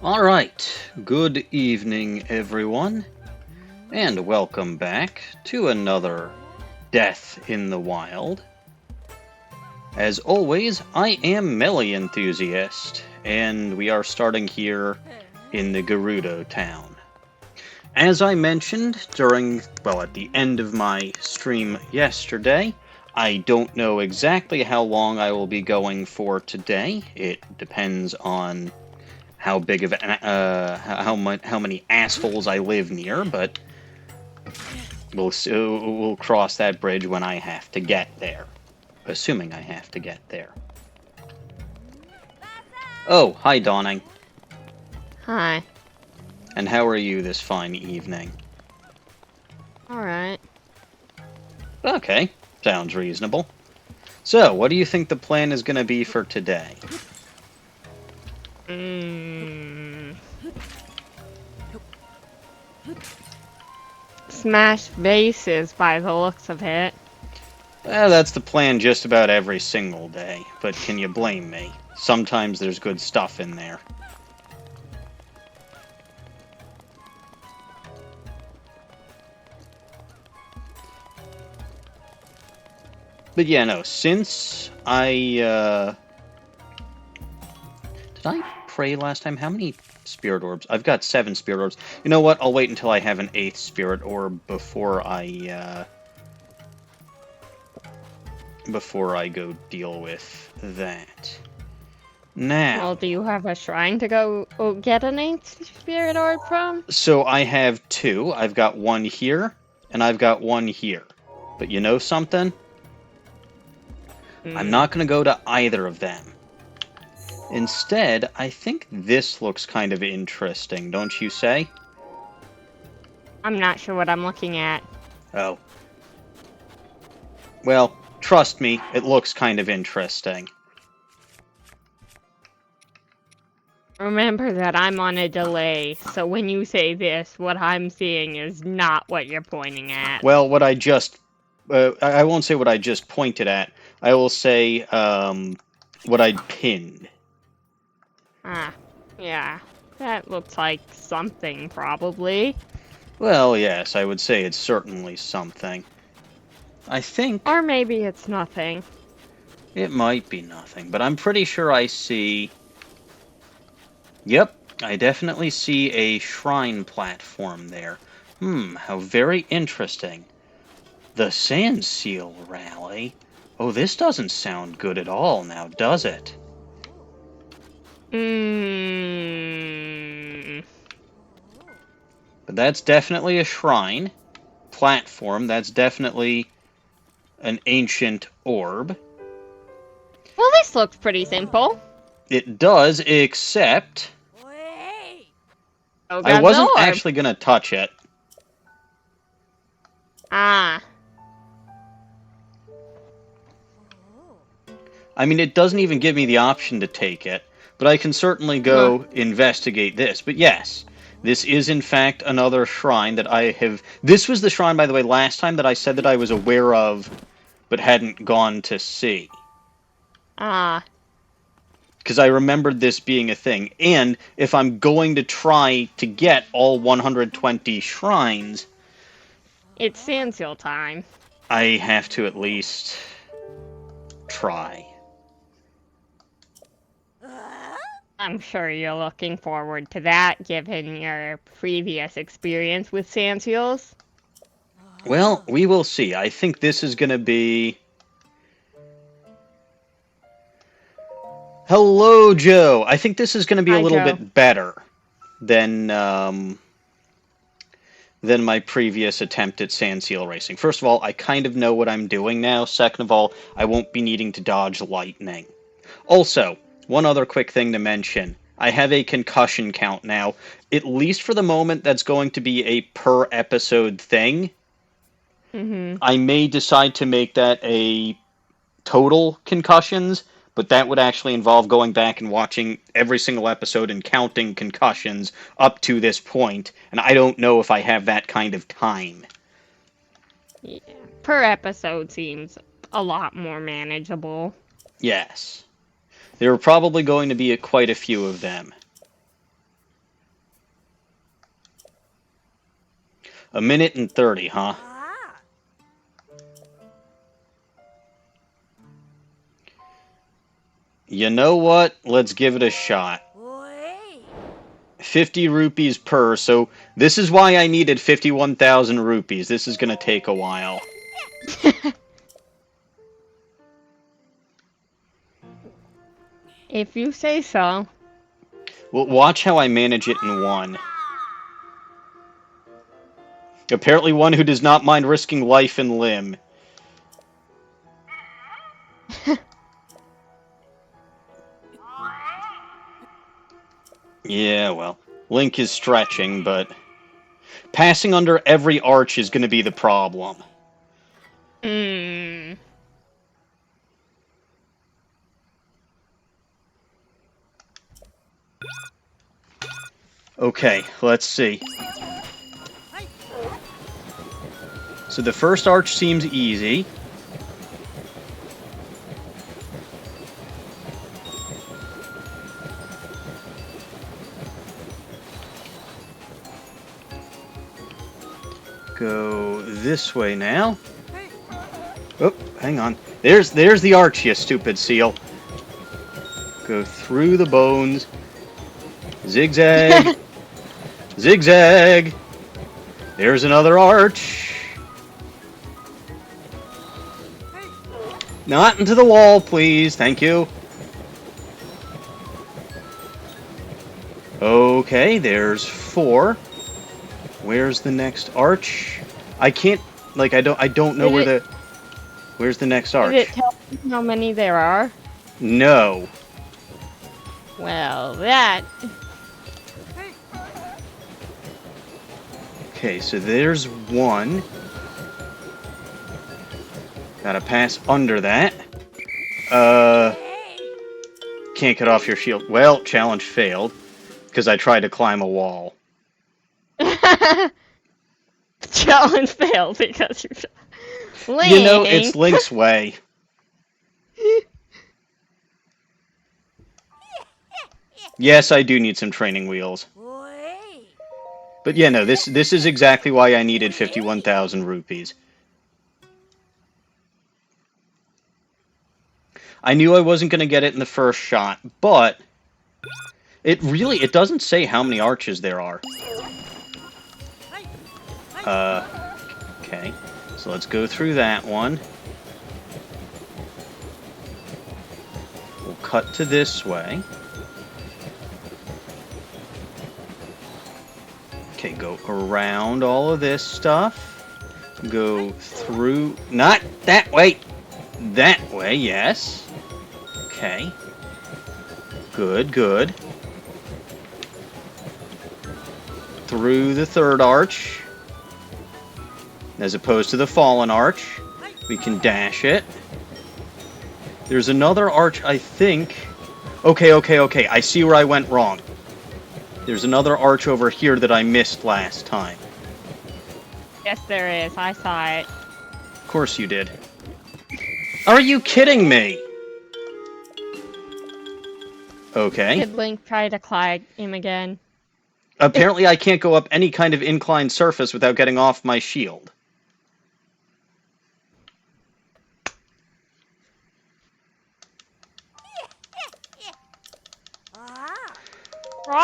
Alright, good evening everyone, and welcome back to another Death in the Wild. As always, I am Melee Enthusiast, and we are starting here in the Gerudo town. As I mentioned at the end of my stream yesterday, I don't know exactly how long I will be going for today. It depends on how big of how many assholes I live near, but we'll cross that bridge when I have to get there, assuming I have to get there. Oh, hi, Dawning. Hi. And how are you this fine evening? Alright. Okay, sounds reasonable. So, what do you think the plan is going to be for today? Smash vases by the looks of it. Well, that's the plan just about every single day, but can you blame me? Sometimes there's good stuff in there. But yeah, no, since I, Did I pray last time? How many spirit orbs? I've got 7 spirit orbs. You know what? I'll wait until I have an 8th spirit orb before I go deal with that. Now... Well, do you have a shrine to go get an 8th spirit orb from? So I have 2. I've got one here, and I've got one here. But you know something? I'm not going to go to either of them. Instead, I think this looks kind of interesting, don't you say? I'm not sure what I'm looking at. Oh. Well, trust me, it looks kind of interesting. Remember that I'm on a delay, so when you say this, what I'm seeing is not what you're pointing at. Well, what I just... I won't say what I just pointed at. I will say, what I pinned. Ah, yeah. That looks like something, probably. Well, yes, I would say it's certainly something. I think... Or maybe it's nothing. It might be nothing, but I'm pretty sure I see... Yep, I definitely see a shrine platform there. How very interesting. The Sand Seal Rally? Oh, this doesn't sound good at all now, does it? But that's definitely a shrine. Platform, that's definitely an ancient orb. Well, this looks pretty simple. It does, except... Oh, I wasn't actually going to touch it. Ah. I mean, it doesn't even give me the option to take it, but I can certainly go investigate this. But yes, this is in fact another shrine that I have... This was the shrine, by the way, last time that I said that I was aware of, but hadn't gone to see. Ah. Because I remembered this being a thing. And if I'm going to try to get all 120 shrines... It's Sand Seal time. I have to at least try. I'm sure you're looking forward to that, given your previous experience with Sand Seals. Well, we will see. I think this is going to be... Hello, Joe! I think this is going to be a little bit better than my previous attempt at Sand Seal Racing. First of all, I kind of know what I'm doing now. Second of all, I won't be needing to dodge lightning. Also, one other quick thing to mention. I have a concussion count now. At least for the moment, that's going to be a per-episode thing. I may decide to make that a total concussions, but that would actually involve going back and watching every single episode and counting concussions up to this point, and I don't know if I have that kind of time. Yeah. Per episode seems a lot more manageable. Yes. There are probably going to be quite a few of them. A minute and 30, huh? You know what? Let's give it a shot. 50 rupees per, so this is why I needed 51,000 rupees. This is going to take a while. If you say so. Well, watch how I manage it in one. Apparently one who does not mind risking life and limb. Yeah, well, Link is stretching, but passing under every arch is going to be the problem. Hmm. Okay, let's see. So the first arch seems easy. Go this way now. Oh, hang on. There's the arch, you stupid seal. Go through the bones. Zigzag. Zigzag. There's another arch. Not into the wall, please. Thank you. Okay, there's 4. Where's the next arch? I can't, like, I don't know where's the next arch? Did it tell you how many there are? No. Well, that... Okay, so there's 1. Gotta pass under that. Can't get off your shield. Well, challenge failed, because I tried to climb a wall. Challenge failed because you're... Link. You know, it's Link's way. Yes, I do need some training wheels. But yeah, no, this is exactly why I needed 51,000 rupees. I knew I wasn't going to get it in the first shot, but it doesn't say how many arches there are. Okay. So let's go through that one. We'll cut to this way. Okay, go around all of this stuff. Go through... Not that way! That way, yes. Okay. Good, good. Through the third arch. As opposed to the fallen arch. We can dash it. There's another arch, I think. Okay. I see where I went wrong. There's another arch over here that I missed last time. Yes, there is. I saw it. Of course you did. Are you kidding me? Okay. Did Link try to climb him again? Apparently I can't go up any kind of inclined surface without getting off my shield.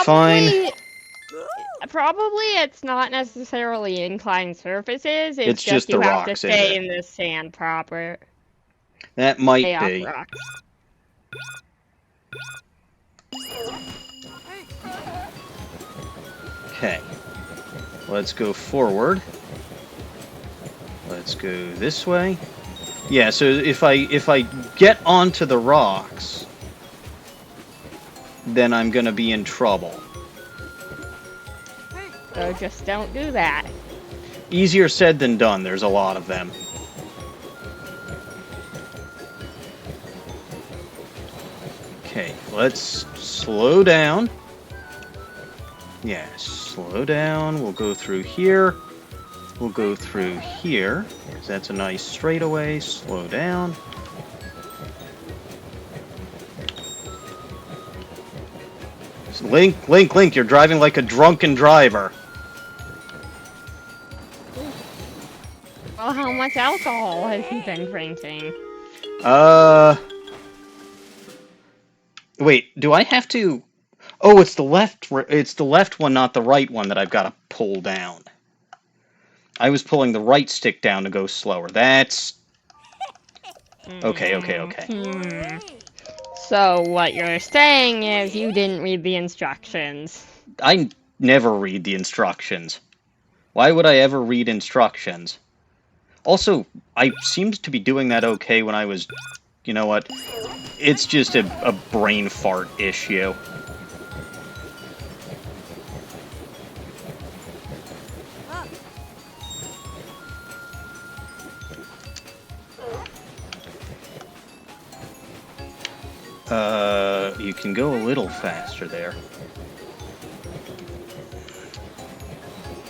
Fine. Probably it's not necessarily inclined surfaces. It's just you the have rocks, to stay isn't in the sand proper. That might Stay off be. rocks. Okay. Let's go forward. Let's go this way. Yeah, so if I get onto the rocks, then I'm gonna be in trouble. So just don't do that. Easier said than done, there's a lot of them. Okay, let's slow down. Yeah, slow down. We'll go through here. We'll go through here, because that's a nice straightaway. Slow down. Link, you're driving like a drunken driver. how much alcohol has he been drinking? Wait, do I have to... Oh, it's the left one, not the right one that I've got to pull down. I was pulling the right stick down to go slower. That's... Okay. So what you're saying is you didn't read the instructions. I never read the instructions. Why would I ever read instructions? Also, I seemed to be doing that okay when I was... You know what? It's just a brain fart issue. You can go a little faster there.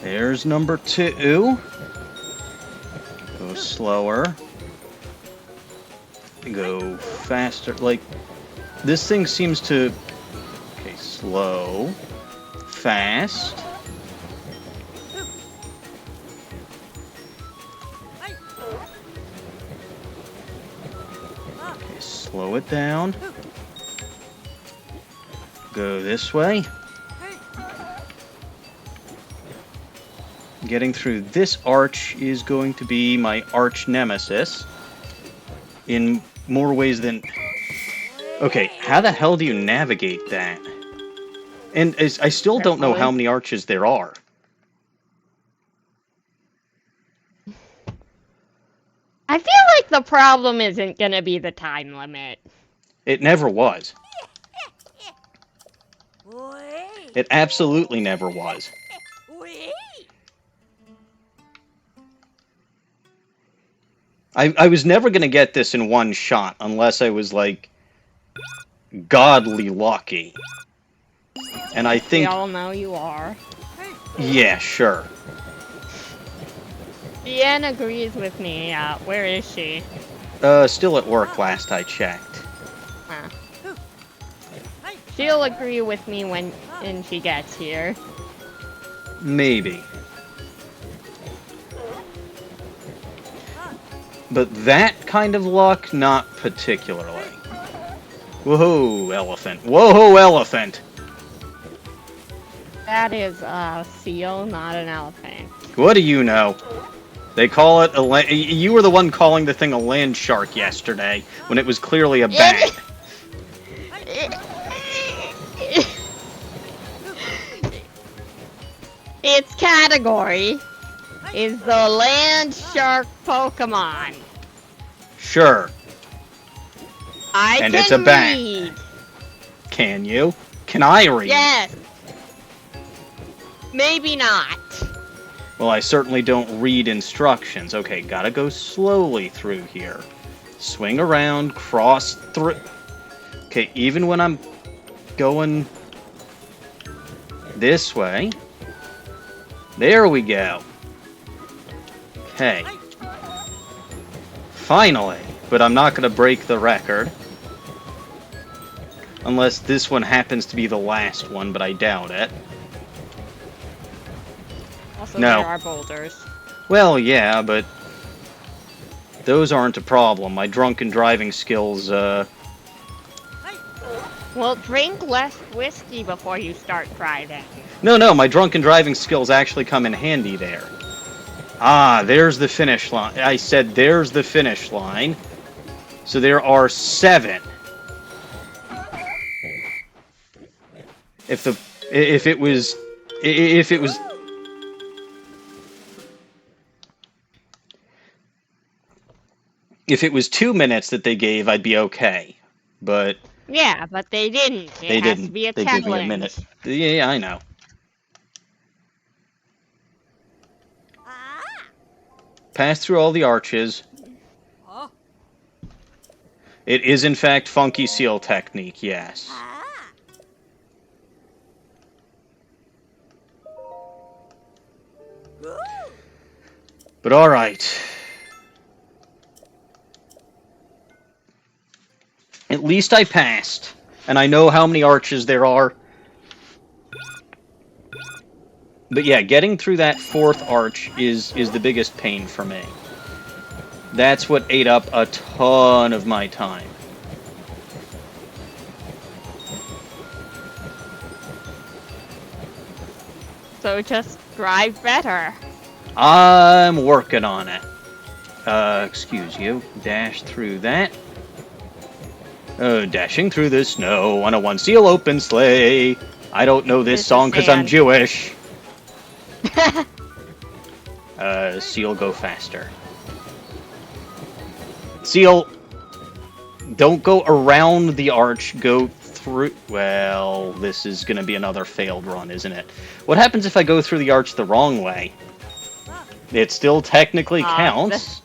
There's number 2. Go slower. Go faster. Like, this thing seems to... Okay, slow. Fast. Okay, slow it down. Go this way. Getting through this arch is going to be my arch nemesis. In more ways than... Okay, how the hell do you navigate that? And I still don't know how many arches there are. I feel like the problem isn't gonna be the time limit. It never was. It absolutely never was. I was never going to get this in one shot unless I was, like, godly lucky. And I think... We all know you are. Yeah, sure. Deanne agrees with me. Where is she? Still at work last I checked. Huh. She'll agree with me when she gets here. Maybe. But that kind of luck, not particularly. Whoa, elephant. Whoa, elephant! That is a seal, not an elephant. What do you know? They call it a you were the one calling the thing a land shark yesterday, when it was clearly a bat. Its category is the land shark Pokemon. Sure. And it's a bat. Read. Can you? Can I read? Yes. Maybe not. Well, I certainly don't read instructions. Okay, gotta go slowly through here. Swing around, cross through. Okay, even when I'm going this way. There we go. Okay. Finally. But I'm not gonna break the record. Unless this one happens to be the last one, but I doubt it. Also, No. there are boulders. Well, yeah, but those aren't a problem. My drunken driving skills, Well, drink less whiskey before you start driving. No, my drunken driving skills actually come in handy there. Ah, there's the finish line. I said there's the finish line. So there are 7. If it was 2 minutes that they gave, I'd be okay. But Yeah, but they didn't. It has to be a They challenge. gave me a minute. Yeah, I know. Pass through all the arches. It is, in fact, Funky Seal technique, yes. But alright. At least I passed. And I know how many arches there are. But yeah, getting through that 4th arch is the biggest pain for me. That's what ate up a ton of my time. So just drive better. I'm working on it. Excuse you. Dash through that. Dashing through the snow on a one-seal open sleigh. I don't know this song because I'm Jewish. Seal, go faster. Seal, don't go around the arch, go through... Well, this is going to be another failed run, isn't it? What happens if I go through the arch the wrong way? It still technically counts.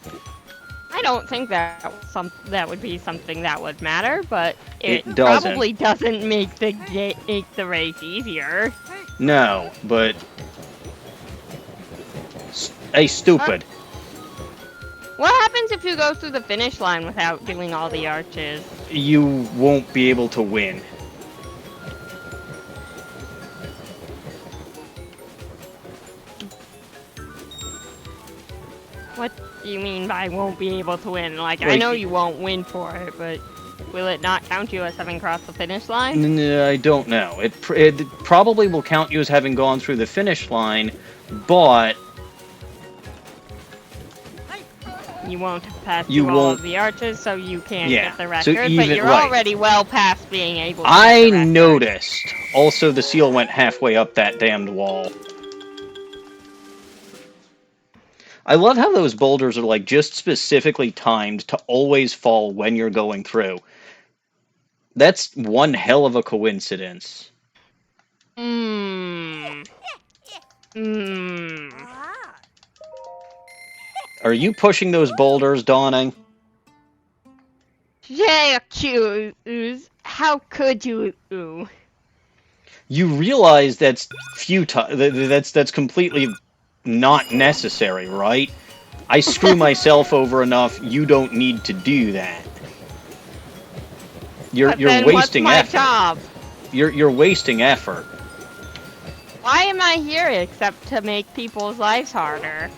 I don't think that would be something that would matter, but it doesn't. Probably doesn't make the race easier. No, but... Hey, stupid. What happens if you go through the finish line without doing all the arches? You won't be able to win. What do you mean by won't be able to win? Like, I know you won't win for it, but will it not count you as having crossed the finish line? I don't know. It probably will count you as having gone through the finish line, but... You won't have passed through all of the arches, so you can't get the record, so but you're already well past being able to I get the record. noticed. Also, the seal went halfway up that damned wall. I love how those boulders are, like, just specifically timed to always fall when you're going through. That's one hell of a coincidence. Are you pushing those boulders, Dawning? Jacques, how could you? You realize that's futile. That's completely not necessary, right? I screw myself over enough. You don't need to do that. You're wasting effort. What's my job? You're wasting effort. Why am I here except to make people's lives harder?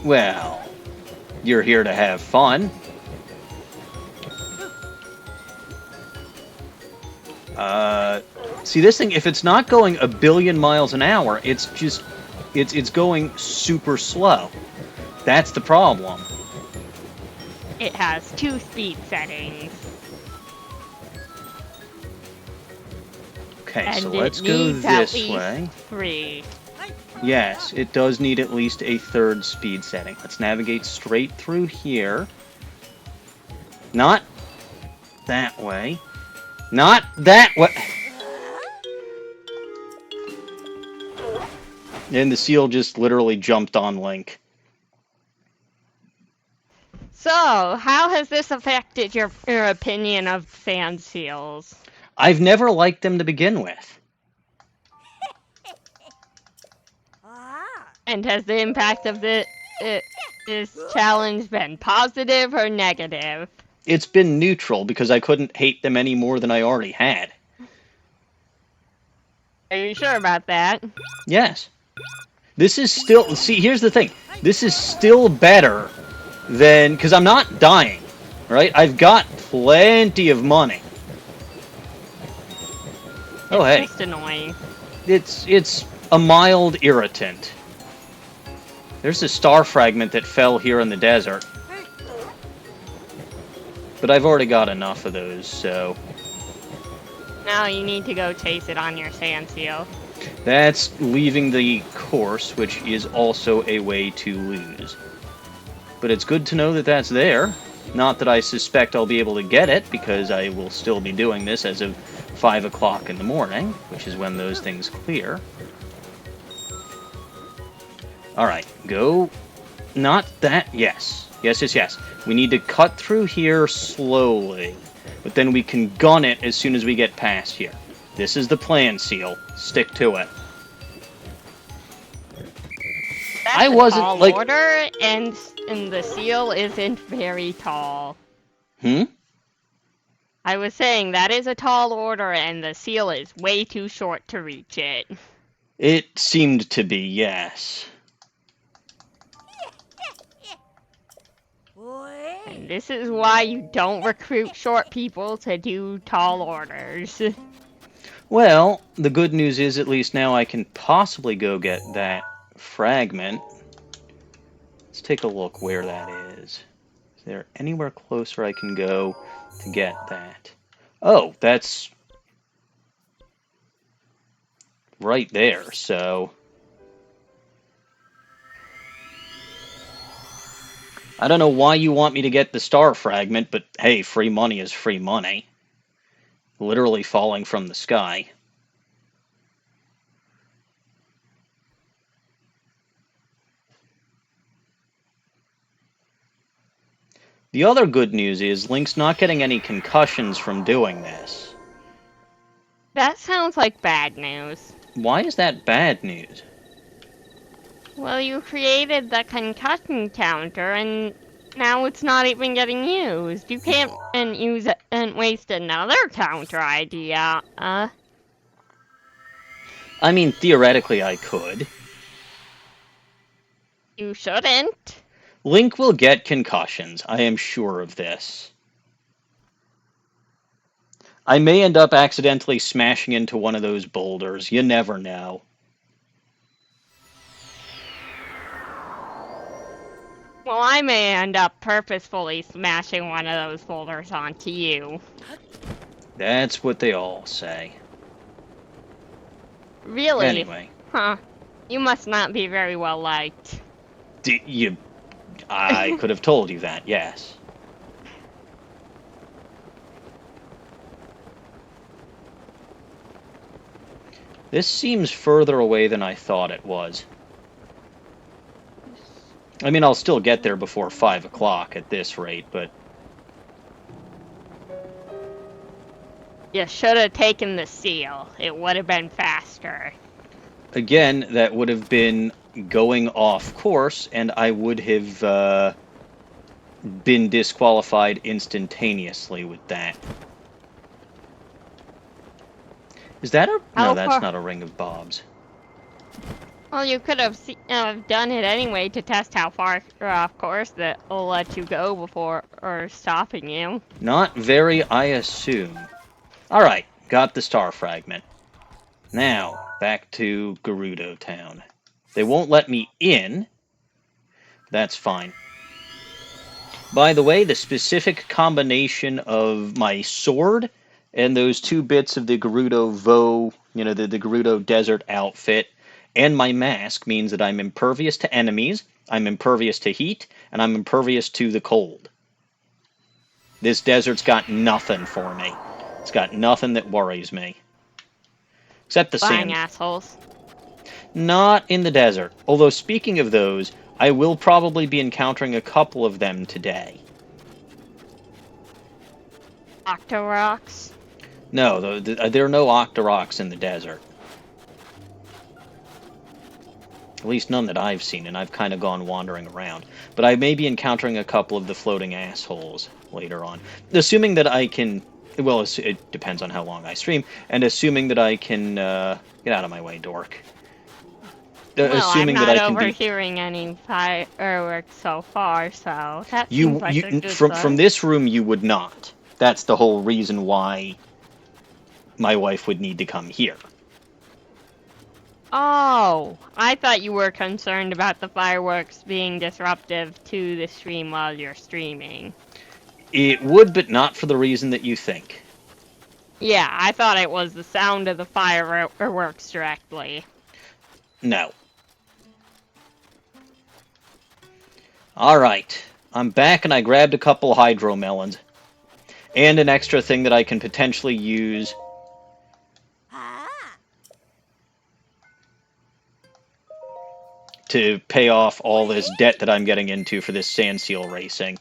Well, you're here to have fun. See, this thing, if it's not going 1 billion miles an hour, it's just, it's going super slow. That's the problem. It has 2 speed settings. Okay, and so let's go this way. 3. Yes, it does need at least a 3rd speed setting. Let's navigate straight through here. Not that way. Not that way. And the seal just literally jumped on Link. So, how has this affected your opinion of sand seals? I've never liked them to begin with. And has the impact of this challenge been positive or negative? It's been neutral because I couldn't hate them any more than I already had. Are you sure about that? Yes. This is still... See, here's the thing. This is still better than... Because I'm not dying, right? I've got plenty of money. Oh, hey. It's just annoying. It's a mild irritant. There's a star fragment that fell here in the desert. But I've already got enough of those, so... Now you need to go chase it on your sand seal. That's leaving the course, which is also a way to lose. But it's good to know that that's there. Not that I suspect I'll be able to get it, because I will still be doing this as of 5 o'clock in the morning, which is when those things clear. Alright, go... Not that... Yes. Yes, yes, yes. We need to cut through here slowly. But then we can gun it as soon as we get past here. This is the plan, Seal. Stick to it. That's a tall order, and the seal isn't very tall. I was saying, that is a tall order, and the seal is way too short to reach it. It seemed to be, yes. And this is why you don't recruit short people to do tall orders. Well, the good news is at least now I can possibly go get that fragment. Let's take a look where that is. Is there anywhere closer I can go to get that? Oh, that's right there, so... I don't know why you want me to get the star fragment, but hey, free money is free money. Literally falling from the sky. The other good news is Link's not getting any concussions from doing this. That sounds like bad news. Why is that bad news? Well, you created the concussion counter, and now it's not even getting used. You can't use it and waste another counter idea. I mean, theoretically I could. You shouldn't. Link will get concussions, I am sure of this. I may end up accidentally smashing into one of those boulders, you never know. Well, I may end up purposefully smashing one of those boulders onto you. That's what they all say. Really? Anyway. Huh. You must not be very well liked. I could have told you that, yes. This seems further away than I thought it was. I mean, I'll still get there before 5 o'clock at this rate, but... You should have taken the seal. It would have been faster. Again, that would have been going off course, and I would have been disqualified instantaneously with that. Is that a... No, that's not a ring of bobs. Well, you could have done it anyway to test how far off course that will let you go before or stopping you. Not very, I assume. Alright, got the star fragment. Now, back to Gerudo Town. They won't let me in. That's fine. By the way, the specific combination of my sword and those 2 bits of the Gerudo Vo, the Gerudo Desert outfit, and my mask means that I'm impervious to enemies, I'm impervious to heat, and I'm impervious to the cold. This desert's got nothing for me. It's got nothing that worries me. Except the sand. Assholes. Not in the desert. Although, speaking of those, I will probably be encountering a couple of them today. Octorocks? No, there are no Octorocks in the desert. At least none that I've seen, and I've kind of gone wandering around. But I may be encountering a couple of the floating assholes later on. Assuming that I can... Well, it depends on how long I stream, and assuming that I can... get out of my way, dork. Well, assuming I'm not that I can overhearing any fireworks so far, so that seems like a good from this room, you would not. That's the whole reason why my wife would need to come here. Oh, I thought you were concerned about the fireworks being disruptive to the stream while you're streaming. It would, but not for the reason that you think. Yeah, I thought it was the sound of the fireworks directly. No. Alright, I'm back and I grabbed a couple hydro melons. And an extra thing that I can potentially use to pay off all this debt that I'm getting into for this sand seal racing.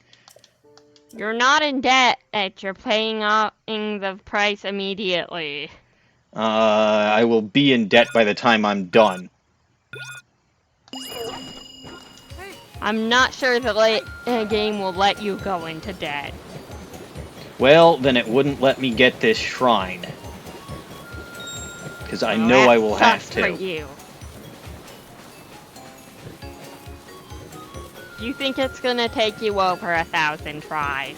You're not in debt, you're paying off the price immediately. I will be in debt by the time I'm done. I'm not sure the game will let you go into debt. Well, then it wouldn't let me get this shrine. Because I know I will have to. For you. You think it's gonna take you over 1,000 tries?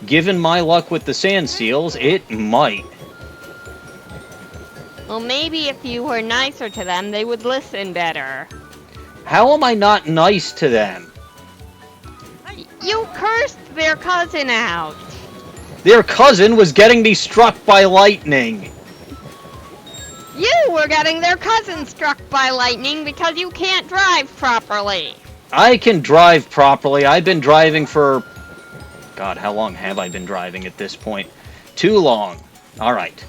Given my luck with the sand seals, it might. Well, maybe if you were nicer to them, they would listen better. How am I not nice to them? You cursed their cousin out. Their cousin was getting me struck by lightning. You were getting their cousin struck by lightning because you can't drive properly. I can drive properly. I've been driving for... God, how long have I been driving at this point? Too long. Alright.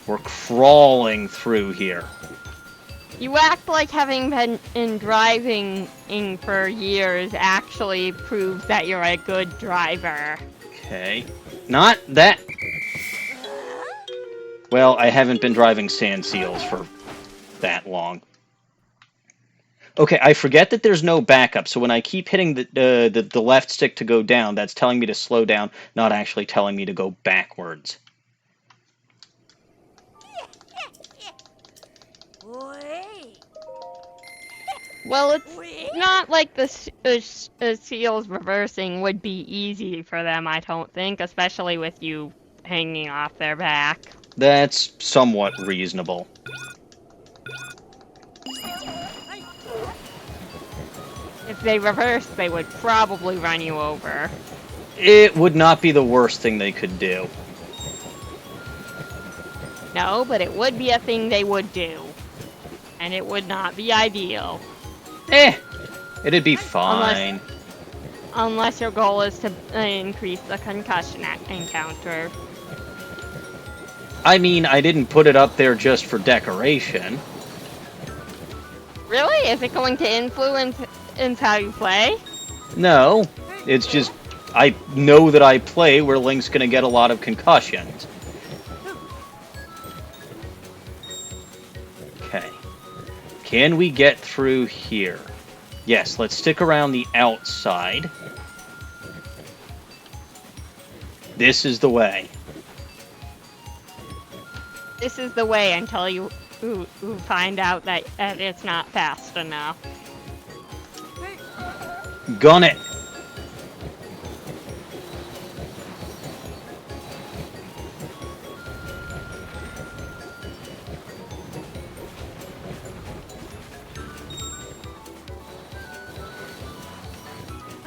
We're crawling through here. You act like having been in driving for years actually proves that you're a good driver. Okay. Not that... Well, I haven't been driving sand seals for that long. Okay, I forget that there's no backup, so when I keep hitting the left stick to go down, that's telling me to slow down, not actually telling me to go backwards. Well, it's not like the seals reversing would be easy for them, I don't think, especially with you hanging off their back. That's somewhat reasonable. If they reversed, they would probably run you over. It would not be the worst thing they could do. No, but it would be a thing they would do. And it would not be ideal. It'd be fine. Unless your goal is to increase the concussion encounter. I mean, I didn't put it up there just for decoration. Really? Is it going to influence how you play? No, it's just I know that I play where Link's gonna get a lot of concussions. Okay. Can we get through here? Yes, let's stick around the outside. This is the way. This is the way until you find out that it's not fast enough. Gun it!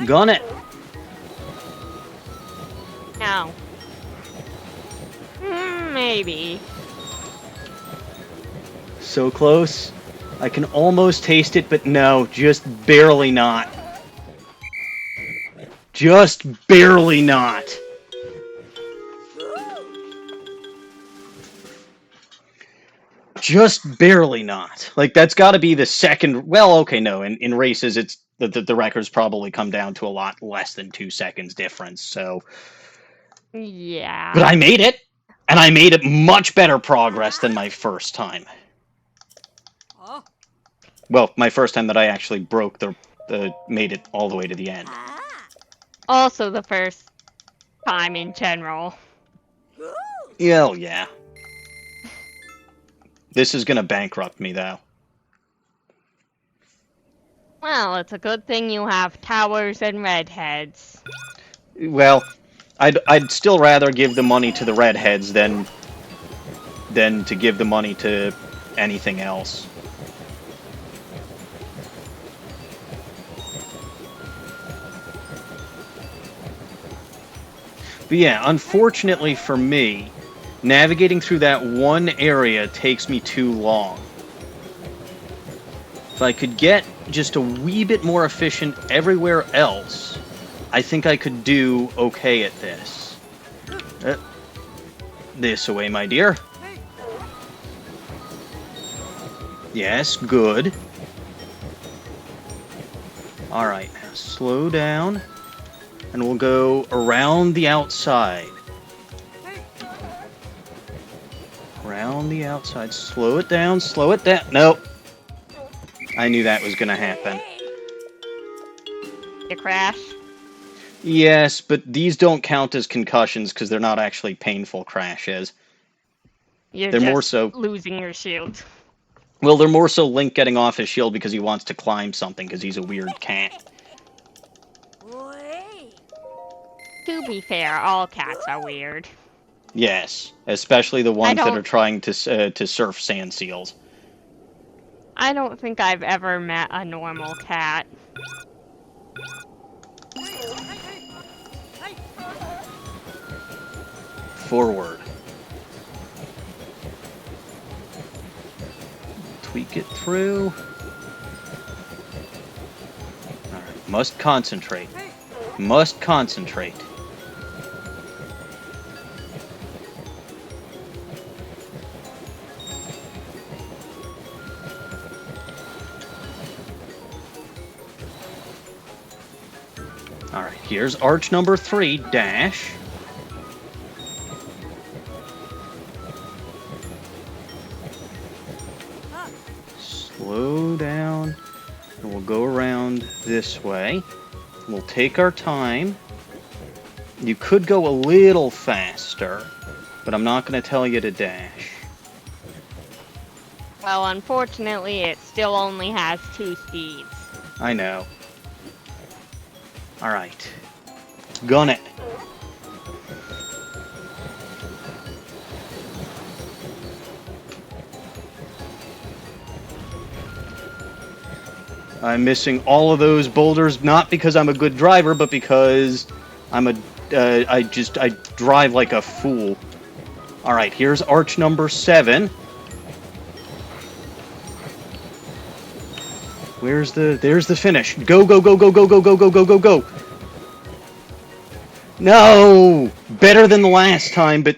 Gun it! No. Maybe. So close. I can almost taste it, but no, just barely not. Just barely not. Just barely not. Like, that's got to be the second... Well, okay, no. In races, it's the records probably come down to a lot less than 2 seconds difference, so... Yeah. But I made it! And I made it much better progress than my first time. Well, my first time that I actually broke made it all the way to the end. Also the first time in general. Yeah, oh yeah. This is gonna bankrupt me, though. Well, it's a good thing you have towers and redheads. Well, I'd still rather give the money to the redheads than to give the money to anything else. But yeah, unfortunately for me, navigating through that one area takes me too long. If I could get just a wee bit more efficient everywhere else, I think I could do okay at this. This away, my dear. Yes, good. Alright, now slow down. And we'll go around the outside. Around the outside. Slow it down, slow it down. Nope. I knew that was gonna happen. You crash? Yes, but these don't count as concussions because they're not actually painful crashes. You're They're just more so... losing your shield. Well, they're more so Link getting off his shield because he wants to climb something because he's a weird cat. To be fair, all cats are weird. Yes, especially the I ones that are don't. trying to surf sand seals. I don't think I've ever met a normal cat. Forward. Tweak it through. Alright, must concentrate. Must concentrate. Alright, here's arch number 3, dash. Slow down, and we'll go around this way. We'll take our time. You could go a little faster, but I'm not going to tell you to dash. Well, unfortunately, it still only has 2 speeds. I know. Alright. Gun it. I'm missing all of those boulders, not because I'm a good driver, but because I'm I drive like a fool. Alright, here's arch number 7. There's the finish. Go, go, go, go, go, go, go, go, go, go, go. No! Better than the last time, but,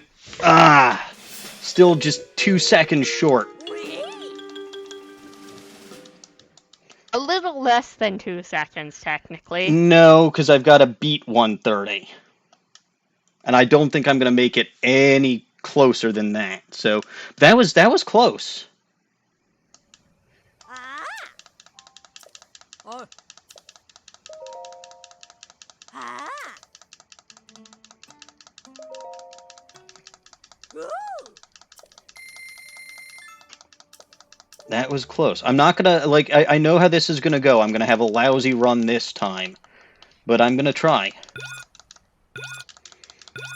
still just 2 seconds short. A little less than 2 seconds, technically. No, because I've got to beat 130. And I don't think I'm going to make it any closer than that. So, that was close. That was close. I'm not gonna, like, I know how this is gonna go. I'm gonna have a lousy run this time. But I'm gonna try.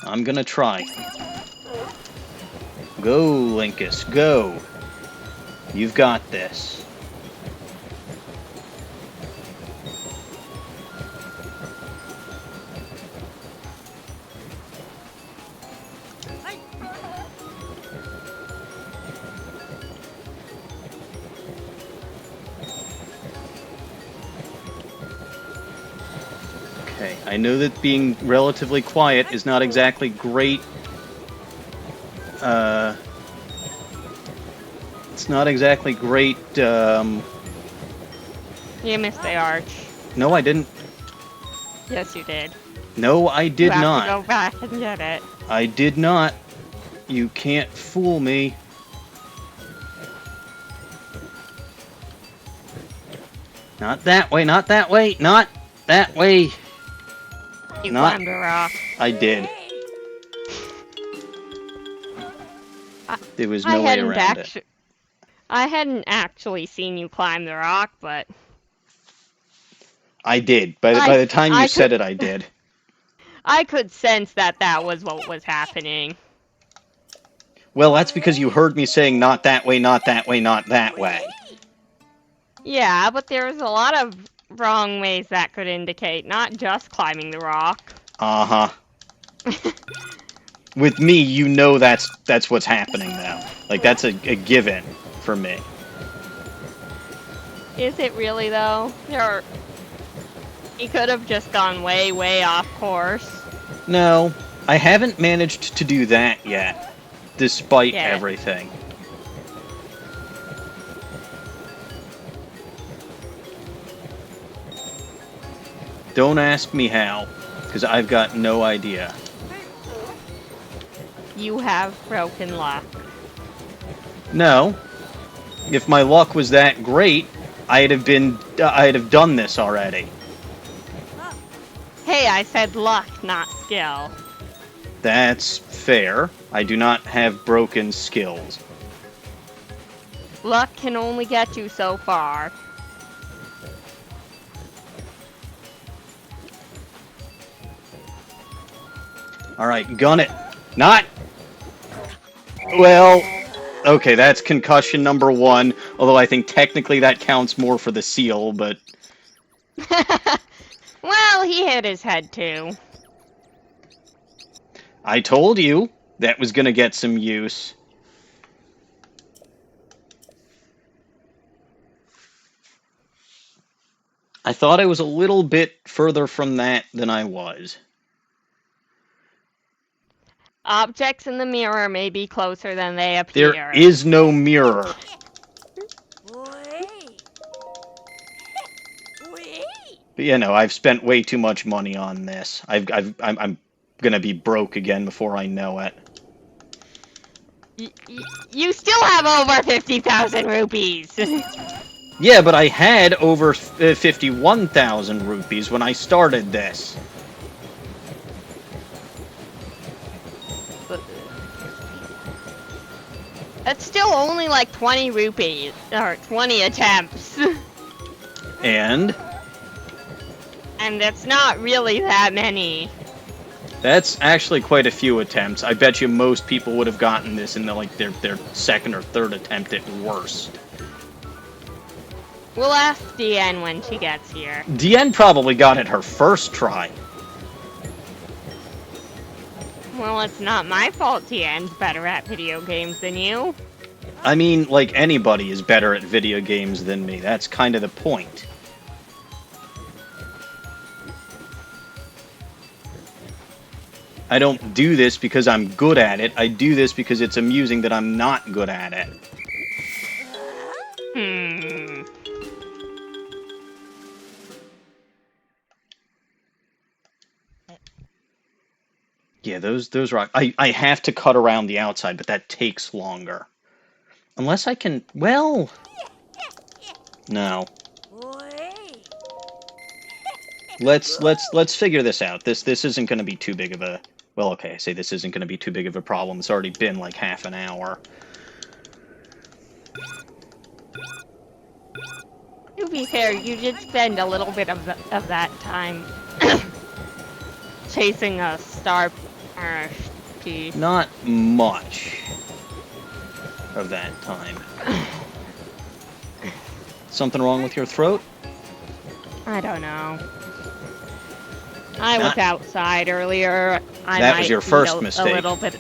I'm gonna try. Go, Linkus, go. You've got this. Okay, I know that being relatively quiet is not exactly great. It's not exactly great, You missed the arch. No, I didn't. Yes, you did. No, I did you have not. to go back and get it. I did not. You can't fool me. Not that way, not that way, not that way. You Not- climbed a rock. I did. There was no way around it. I hadn't actually seen you climb the rock, but I did. By the time you said it, I did. I could sense that was what was happening. Well, that's because you heard me saying not that way, not that way, not that way. Yeah, but there's a lot of wrong ways that could indicate, not just climbing the rock. Uh-huh. With me, you know that's what's happening now. Like, that's a given for me. Is it really, though? He could have just gone way, way off course. No, I haven't managed to do that yet, despite everything. Don't ask me how, because I've got no idea. You have broken luck. No. If my luck was that great, I'd have done this already. Hey, I said luck, not skill. That's fair. I do not have broken skills. Luck can only get you so far. Alright, gun it. Not! Well, okay, that's concussion number 1, although I think technically that counts more for the seal, but... Well, he hit his head too. I told you that was gonna get some use. I thought I was a little bit further from that than I was. Objects in the mirror may be closer than they appear. There is no mirror. But, you know, I've spent way too much money on this. I'm gonna be broke again before I know it. You still have over 50,000 rupees. Yeah, but I had over 51,000 rupees when I started this. That's still only like 20 rupees, or 20 attempts. And? And that's not really that many. That's actually quite a few attempts. I bet you most people would have gotten this in their second or third attempt at worst. We'll ask Deanne when she gets here. Deanne probably got it her first try. Well, it's not my fault Deanne's better at video games than you. I mean, like, anybody is better at video games than me. That's kind of the point. I don't do this because I'm good at it. I do this because it's amusing that I'm not good at it. Yeah, those rock. I have to cut around the outside, but that takes longer. Unless I can, well, no. Let's figure this out. This isn't going to be too big of a, well, okay, I say this isn't going to be too big of a problem. It's already been like half an hour. To be fair, you did spend a little bit of that time chasing a star piece. Not much of that time. Something wrong with your throat? I don't know. I was outside earlier. That was your first mistake. A little bit.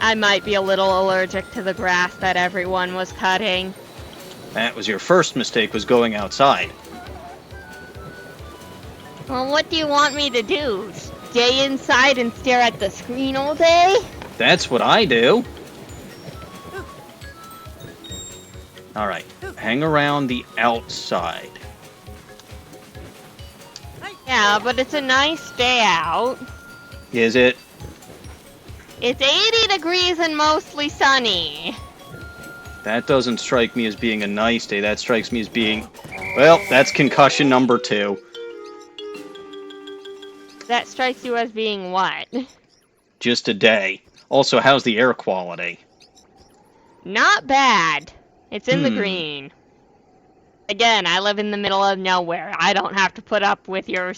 I might be a little allergic to the grass that everyone was cutting. That was your first mistake, was going outside. Well, what do you want me to do? Stay inside and stare at the screen all day? That's what I do. Alright, hang around the outside. Yeah, but it's a nice day out. Is it? It's 80 degrees and mostly sunny. That doesn't strike me as being a nice day. That strikes me as being... Well, that's concussion number 2. That strikes you as being what? Just a day. Also, how's the air quality? Not bad. It's in the green. Again, I live in the middle of nowhere. I don't have to put up with your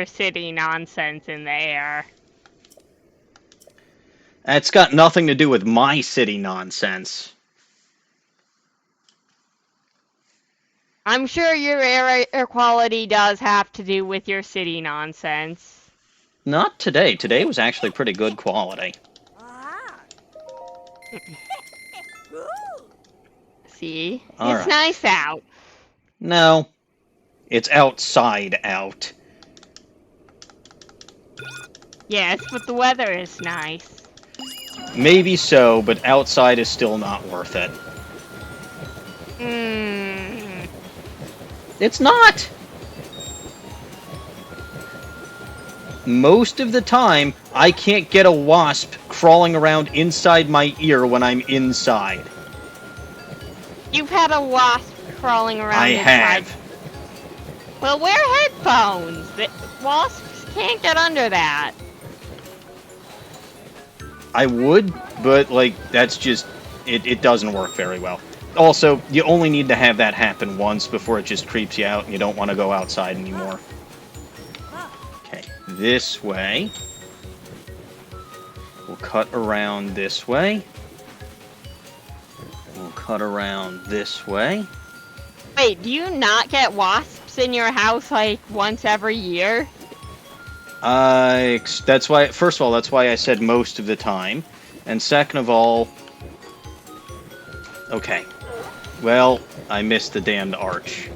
city nonsense in the air. That's got nothing to do with my city nonsense. I'm sure your air quality does have to do with your city nonsense. Not today. Today was actually pretty good quality. See? All it's right. nice out. No. It's outside out. Yes, but the weather is nice. Maybe so, but outside is still not worth it. It's not! Most of the time, I can't get a wasp crawling around inside my ear when I'm inside. You've had a wasp crawling around I inside. have. Well, wear headphones. The wasps can't get under that. I would, but, like, that's just... It doesn't work very well. Also, you only need to have that happen once before it just creeps you out and you don't want to go outside anymore. Okay, this way. We'll cut around this way. We'll cut around this way. Wait, do you not get wasps in your house like once every year? That's why. First of all, that's why I said most of the time, and second of all, okay. Well, I missed the damned arch,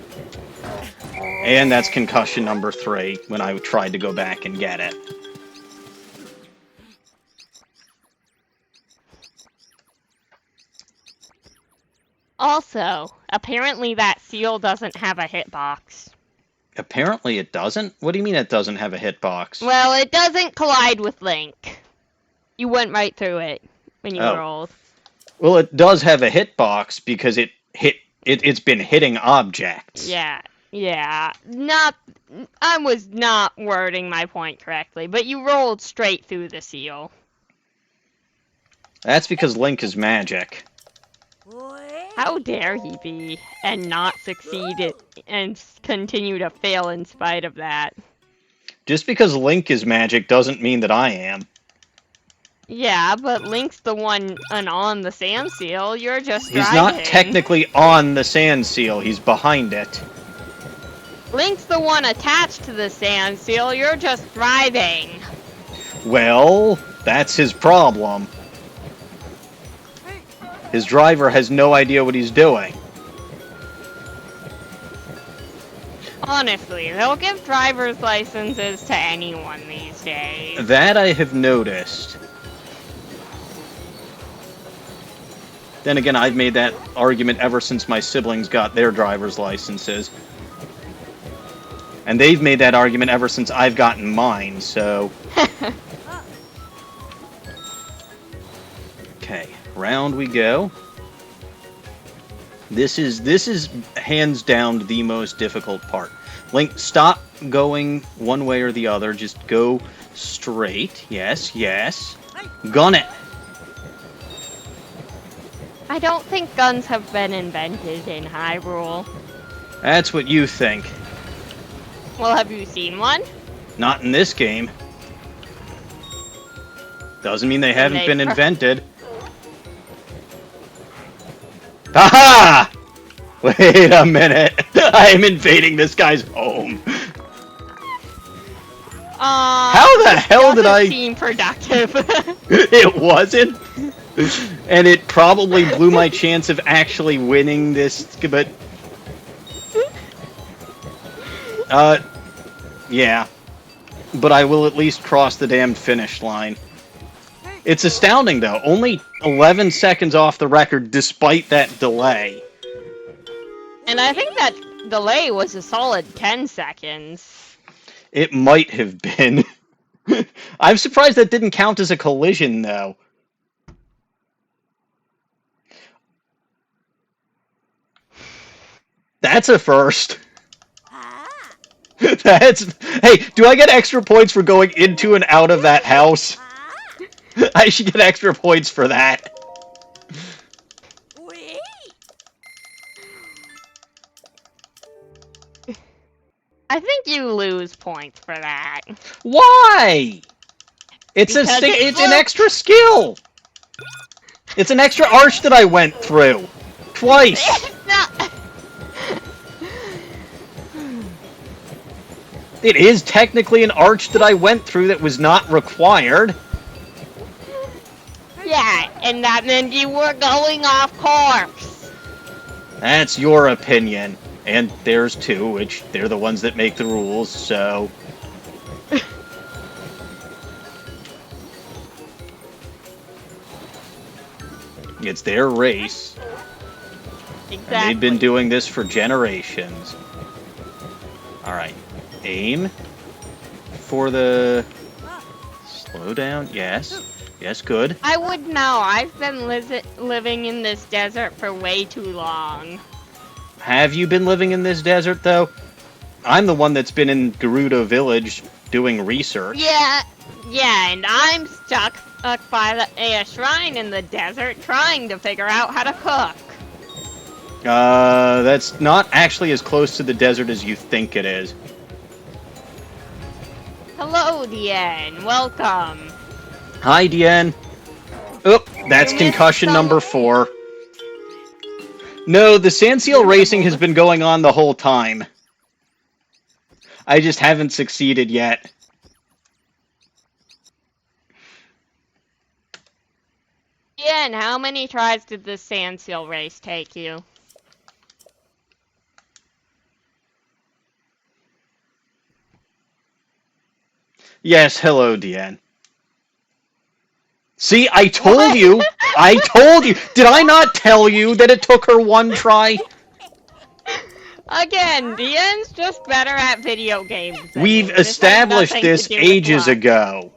and that's concussion number 3 when I tried to go back and get it. Also, apparently that seal doesn't have a hitbox. Apparently it doesn't? What do you mean it doesn't have a hitbox? Well, it doesn't collide with Link. You went right through it when you rolled. Well, it does have a hitbox because it's been hitting objects. Yeah. I was not wording my point correctly, but you rolled straight through the seal. That's because Link is magic. How dare he be and not succeed and continue to fail in spite of that? Just because Link is magic doesn't mean that I am. Yeah, but Link's the one on the sand seal. You're just driving. He's not technically on the sand seal. He's behind it. Link's the one attached to the sand seal. You're just driving. Well, that's his problem. His driver has no idea what he's doing. Honestly, they'll give driver's licenses to anyone these days. That I have noticed. Then again, I've made that argument ever since my siblings got their driver's licenses. And they've made that argument ever since I've gotten mine, so... Okay, round we go. This is hands down the most difficult part. Link, stop going one way or the other. Just go straight. Yes, yes. Gun it! I don't think guns have been invented in Hyrule. That's what you think. Well, have you seen one? Not in this game. Doesn't mean they haven't been invented. Haha! Wait a minute. I am invading this guy's home. How the hell did I... seem productive. It wasn't. And it probably blew my chance of actually winning this, but... yeah. But I will at least cross the damned finish line. It's astounding, though. Only 11 seconds off the record, despite that delay. And I think that delay was a solid 10 seconds. It might have been. I'm surprised that didn't count as a collision, though. That's a first. Hey, do I get extra points for going into and out of that house? I should get extra points for that. I think you lose points for that. Why? It's it's an extra skill. It's an extra arch that I went through. Twice. It's not... It is technically an arch that I went through that was not required. Yeah, and that meant you were going off course. That's your opinion. And there's two, which they're the ones that make the rules, so... It's their race. Exactly. And they've been doing this for generations. Alright. Aim for the... Slow down. Yes. Yes, good. I would know. I've been living in this desert for way too long. Have you been living in this desert, though? I'm the one that's been in Gerudo Village doing research. Yeah, and I'm stuck by a shrine in the desert trying to figure out how to cook. That's not actually as close to the desert as you think it is. Hello, Dien. Welcome. Hi, Deanne. Oh, that's You missed concussion some- number 4. No, the sandseal racing has been going on the whole time. I just haven't succeeded yet. Yeah, and how many tries did this sandseal race take you? Yes, hello, Deanne. See, I told you! I told you! Did I not tell you that it took her 1 try? Again, Deanne's just better at video games than We've you. This has established nothing to this do with ages luck. ago.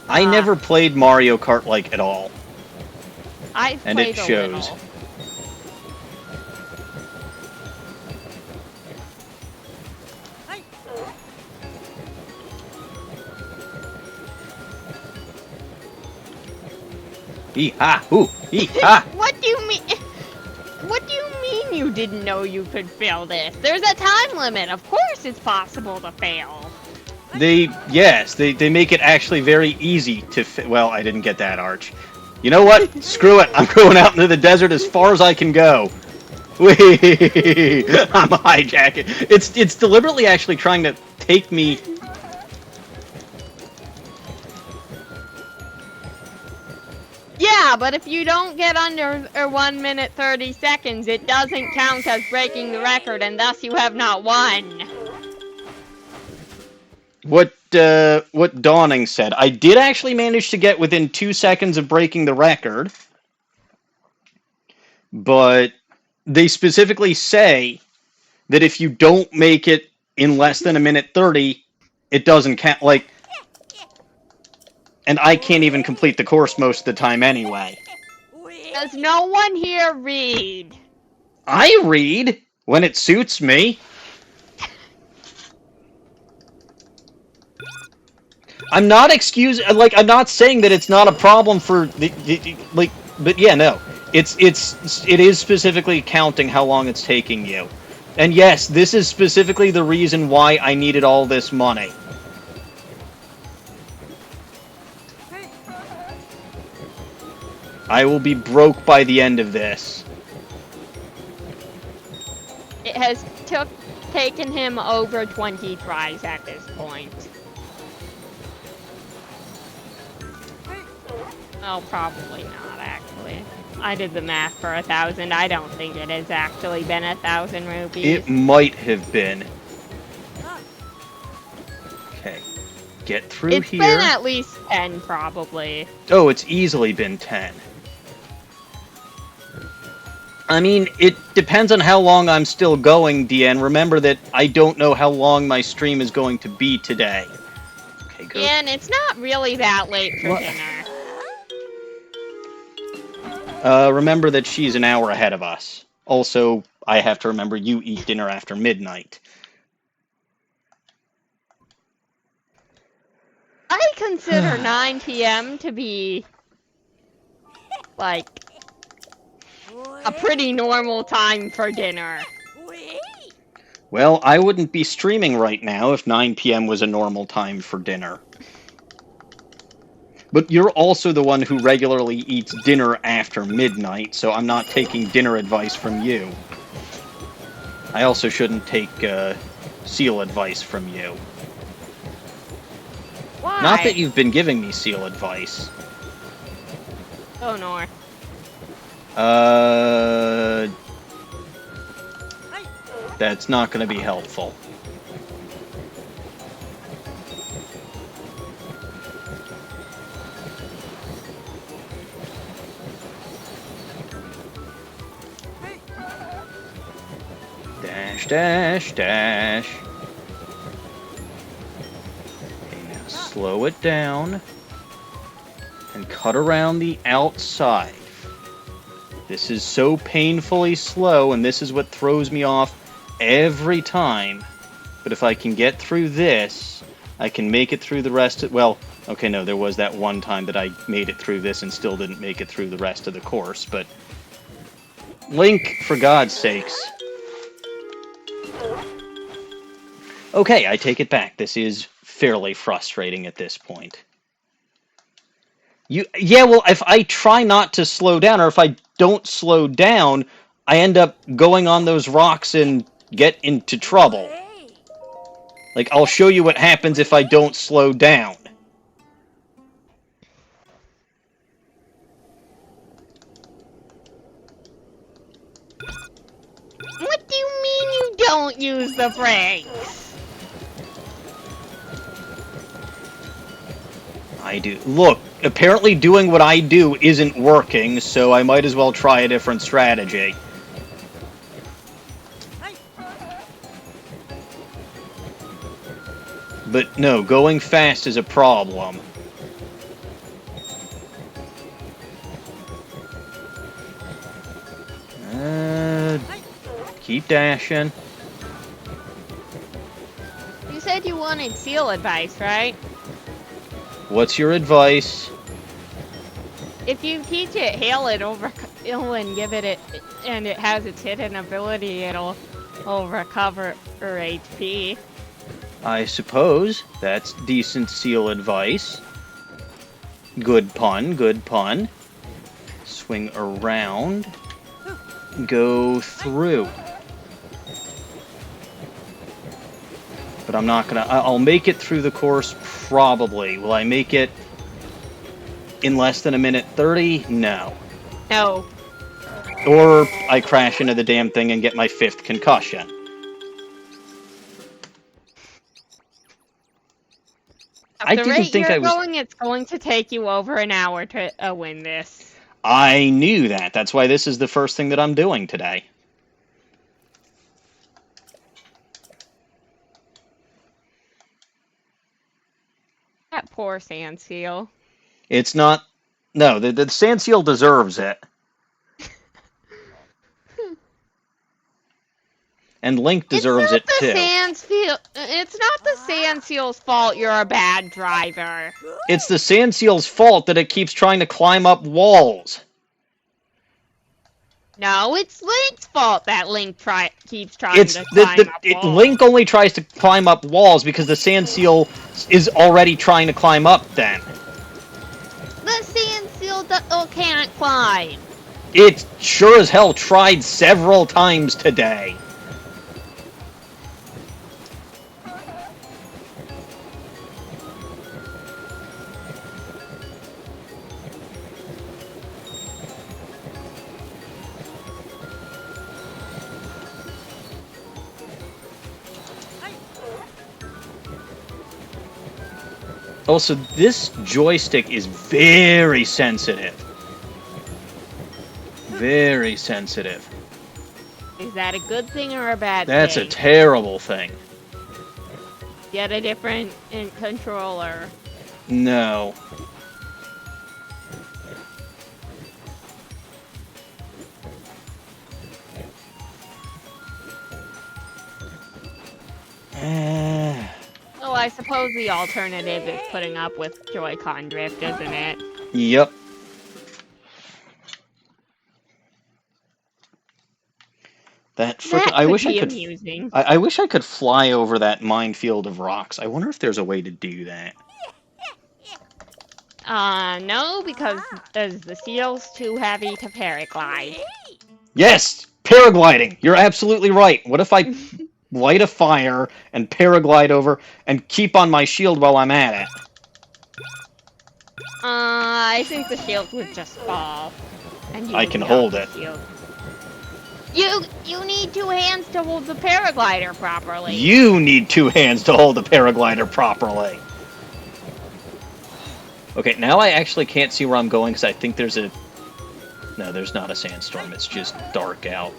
I never played Mario Kart like at all. I've And played it a shows. little. Hee-ha, hoo, hee-ha. What do you mean? What do you mean you didn't know you could fail this? There's a time limit. Of course it's possible to fail. Yes, they make it actually very easy to well, I didn't get that, Arch. You know what? Screw it. I'm going out into the desert as far as I can go. Whee! I'm hijacking. It's deliberately actually trying to take me. Yeah, but if you don't get under 1 minute 30 seconds, it doesn't count as breaking the record, and thus you have not won. What Dawning said. I did actually manage to get within 2 seconds of breaking the record, but they specifically say that if you don't make it in less than 1:30, it doesn't count. Like, and I can't even complete the course most of the time anyway. Does no one here read? I read when it suits me. I'm not I'm not saying that it's not a problem for but yeah, no. It is specifically counting how long it's taking you. And yes, this is specifically the reason why I needed all this money. I will be broke by the end of this. It has taken him over 20 tries at this point. Oh, probably not, actually. I did the math for 1,000. I don't think it has actually been 1,000 rupees. It might have been. Okay. Get through It's here. been at least 10, probably. Oh, it's easily been 10. I mean, it depends on how long I'm still going, Deanne. Remember that I don't know how long my stream is going to be today. Okay, go. And it's not really that late for dinner. Remember that she's an hour ahead of us. Also, I have to remember you eat dinner after midnight. I consider 9 p.m. to be, like, a pretty normal time for dinner. Well, I wouldn't be streaming right now if 9 p.m. was a normal time for dinner. But you're also the one who regularly eats dinner after midnight, so I'm not taking dinner advice from you. I also shouldn't take seal advice from you. Why? Not that you've been giving me seal advice. Oh, no. That's not going to be helpful. Dash, dash, dash. Okay, now slow it down and cut around the outside. This is so painfully slow, and this is what throws me off every time. But if I can get through this, I can make it through the rest of... Well, okay, no, there was that one time that I made it through this and still didn't make it through the rest of the course, but... Link, for God's sakes. Okay, I take it back. This is fairly frustrating at this point. Yeah, well, if I try not to slow down, or if I don't slow down, I end up going on those rocks and get into trouble. Like, I'll show you what happens if I don't slow down. What do you mean you don't use the brakes? I do. Look, apparently doing what I do isn't working, so I might as well try a different strategy. But no, going fast is a problem. Keep dashing. You said you wanted seal advice, right? What's your advice? If you teach it hail it over and give it and it has its hidden ability, it'll recover HP. I suppose that's decent seal advice. Good pun, good pun. Swing around. Go through. But I'm not gonna... I'll make it through the course, probably. Will I make it in less than a minute 30? No. No. Or I crash into the damn thing and get my 5th concussion. At the rate you're going, it's going to take you over an hour to win this. I knew that. That's why this is the first thing that I'm doing today. That poor sand seal. It's not... No, the sand seal deserves it. And Link deserves it too. It's not the sand seal's fault you're a bad driver. It's the sand seal's fault that it keeps trying to climb up walls. No, it's Link's fault that Link keeps trying to climb up walls. Link only tries to climb up walls because the sand seal is already trying to climb up then. The sand seal can't climb. It sure as hell tried several times today. Also, this joystick is very sensitive. Very sensitive. Is that a good thing or a bad thing? That's a terrible thing. Get a different controller. No. Well, I suppose the alternative is putting up with Joy-Con drift, isn't it? Yep. That frickin' I wish I could. Amusing. I wish I could fly over that minefield of rocks. I wonder if there's a way to do that. No, because the seal's too heavy to paraglide. Yes, paragliding. You're absolutely right. What if I light a fire and paraglide over and keep on my shield while I'm at it? I think the shield would just fall. And you I can hold it. Shield. You need 2 hands to hold the paraglider properly. You need 2 hands to hold the paraglider properly. Okay, now I actually can't see where I'm going because I think there's a... No, there's not a sandstorm. It's just dark out.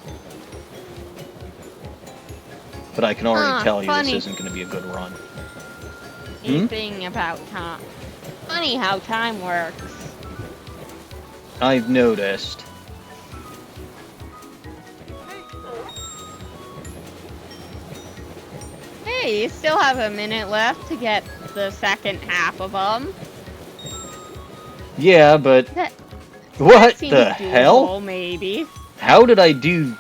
But I can already tell you this isn't going to be a good run. Thing about time. Funny how time works. I've noticed. Hey, you still have a minute left to get the second half of them. Yeah, but That what seems the doable, hell? maybe. How did I do?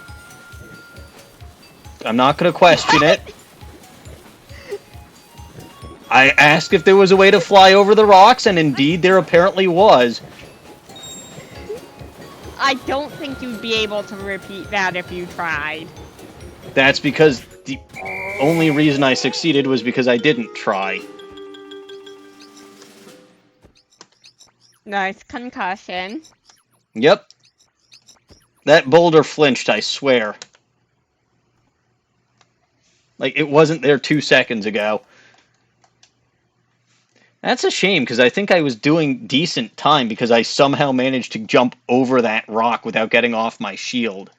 I'm not gonna question it. I asked if there was a way to fly over the rocks, and indeed there apparently was. I don't think you'd be able to repeat that if you tried. That's because the only reason I succeeded was because I didn't try. Nice concussion. Yep. That boulder flinched, I swear. Like, it wasn't there 2 seconds ago. That's a shame, because I think I was doing decent time because I somehow managed to jump over that rock without getting off my shield.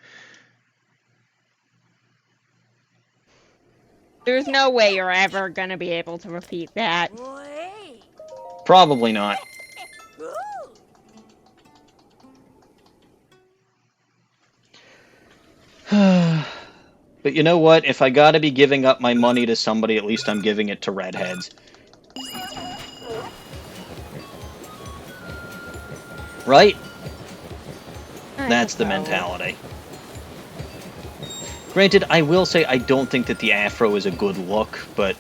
There's no way you're ever gonna be able to repeat that. Probably not. But you know what? If I gotta be giving up my money to somebody, at least I'm giving it to redheads. Right? That's the mentality. Granted, I will say I don't think that the afro is a good look, but...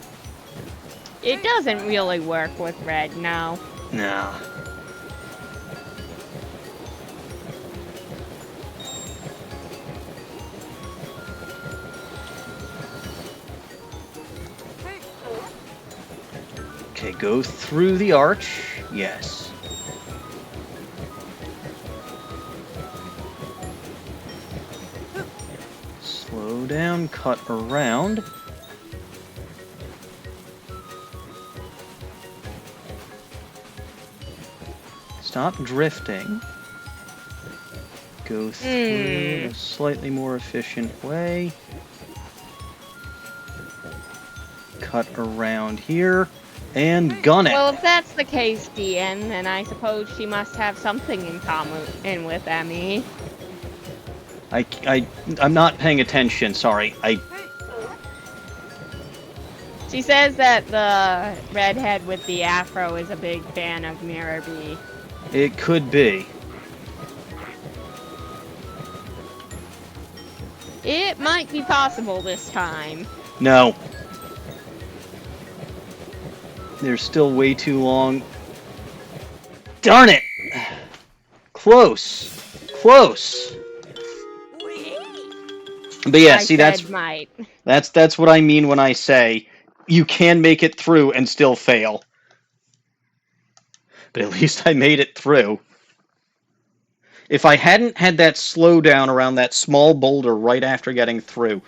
It doesn't really work with red now. No. Okay, go through the arch. Yes. Slow down, cut around. Stop drifting. Go through in a slightly more efficient way. Cut around here. And gun it. Well, if that's the case, DN, then I suppose she must have something in common with Emmy. I'm not paying attention, sorry. She says that the redhead with the afro is a big fan of Mirror B. It could be. It might be possible this time. No. They're still way too long. Darn it! Close. Close. But yeah, see, that's what I mean when I say you can make it through and still fail. But at least I made it through. If I hadn't had that slowdown around that small boulder right after getting through.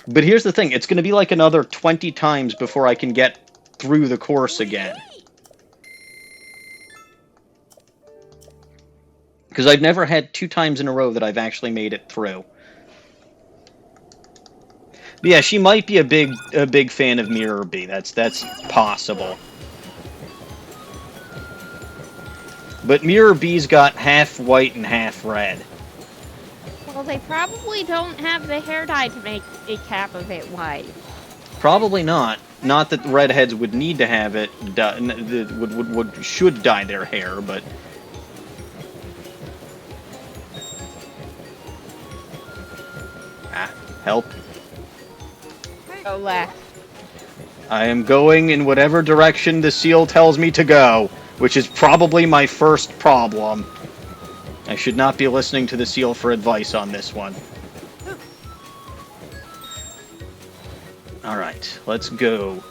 But here's the thing, it's going to be like another 20 times before I can get through the course again. Because I've never had 2 times in a row that I've actually made it through. But yeah, she might be a big fan of Mirror B. That's possible. But Mirror B's got half white and half red. Well, they probably don't have the hair dye to make a cap of it white. Probably not. Not that redheads would need to have it, should dye their hair, but... Help. Go left. I am going in whatever direction the seal tells me to go, which is probably my first problem. I should not be listening to the seal for advice on this one. Alright, let's go.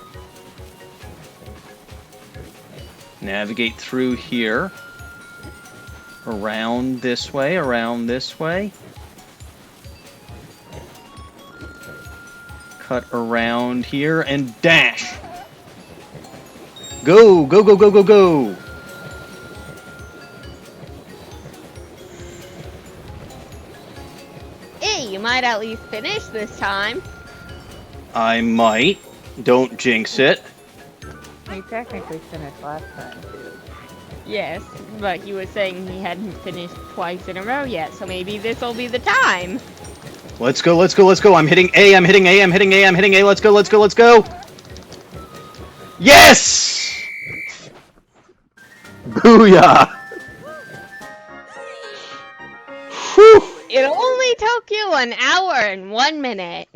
Navigate through here. Around this way, around this way. Cut around here and dash! Go! Go, go, go, go, go! Hey, you might at least finish this time. I might. Don't jinx it. He technically finished last time, too. Yes, but he was saying he hadn't finished twice in a row yet, so maybe this'll be the time. Let's go, let's go, let's go. I'm hitting A, I'm hitting A, I'm hitting A, I'm hitting A. Let's go, let's go, let's go. Yes! Booyah! Whew! It only took you an hour and 1 minute.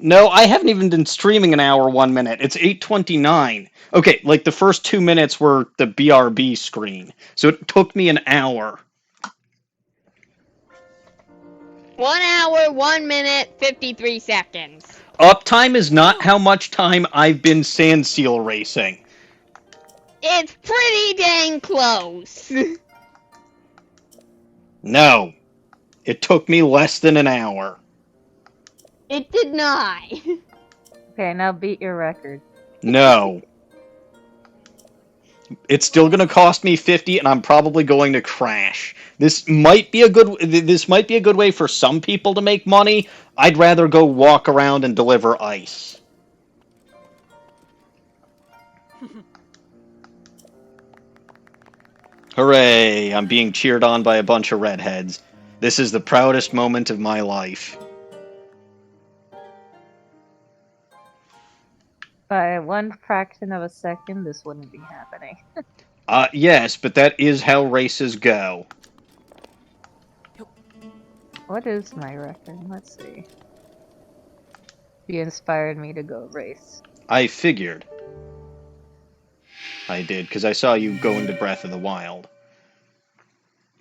No, I haven't even been streaming an hour, 1 minute. It's 8:29. Okay, like the first 2 minutes were the BRB screen. So it took me an hour. 1 hour, 1 minute, 53 seconds. Uptime is not how much time I've been sand seal racing. It's pretty dang close. No. It took me less than an hour. It did not. Okay, now beat your record. No. It's still going to cost me 50 and I'm probably going to crash. This might be a good way for some people to make money. I'd rather go walk around and deliver ice. Hooray, I'm being cheered on by a bunch of redheads. This is the proudest moment of my life. By 1 fraction of a second, this wouldn't be happening. Yes, but that is how races go. What is my record? Let's see. You inspired me to go race. I figured. I did, because I saw you go into Breath of the Wild.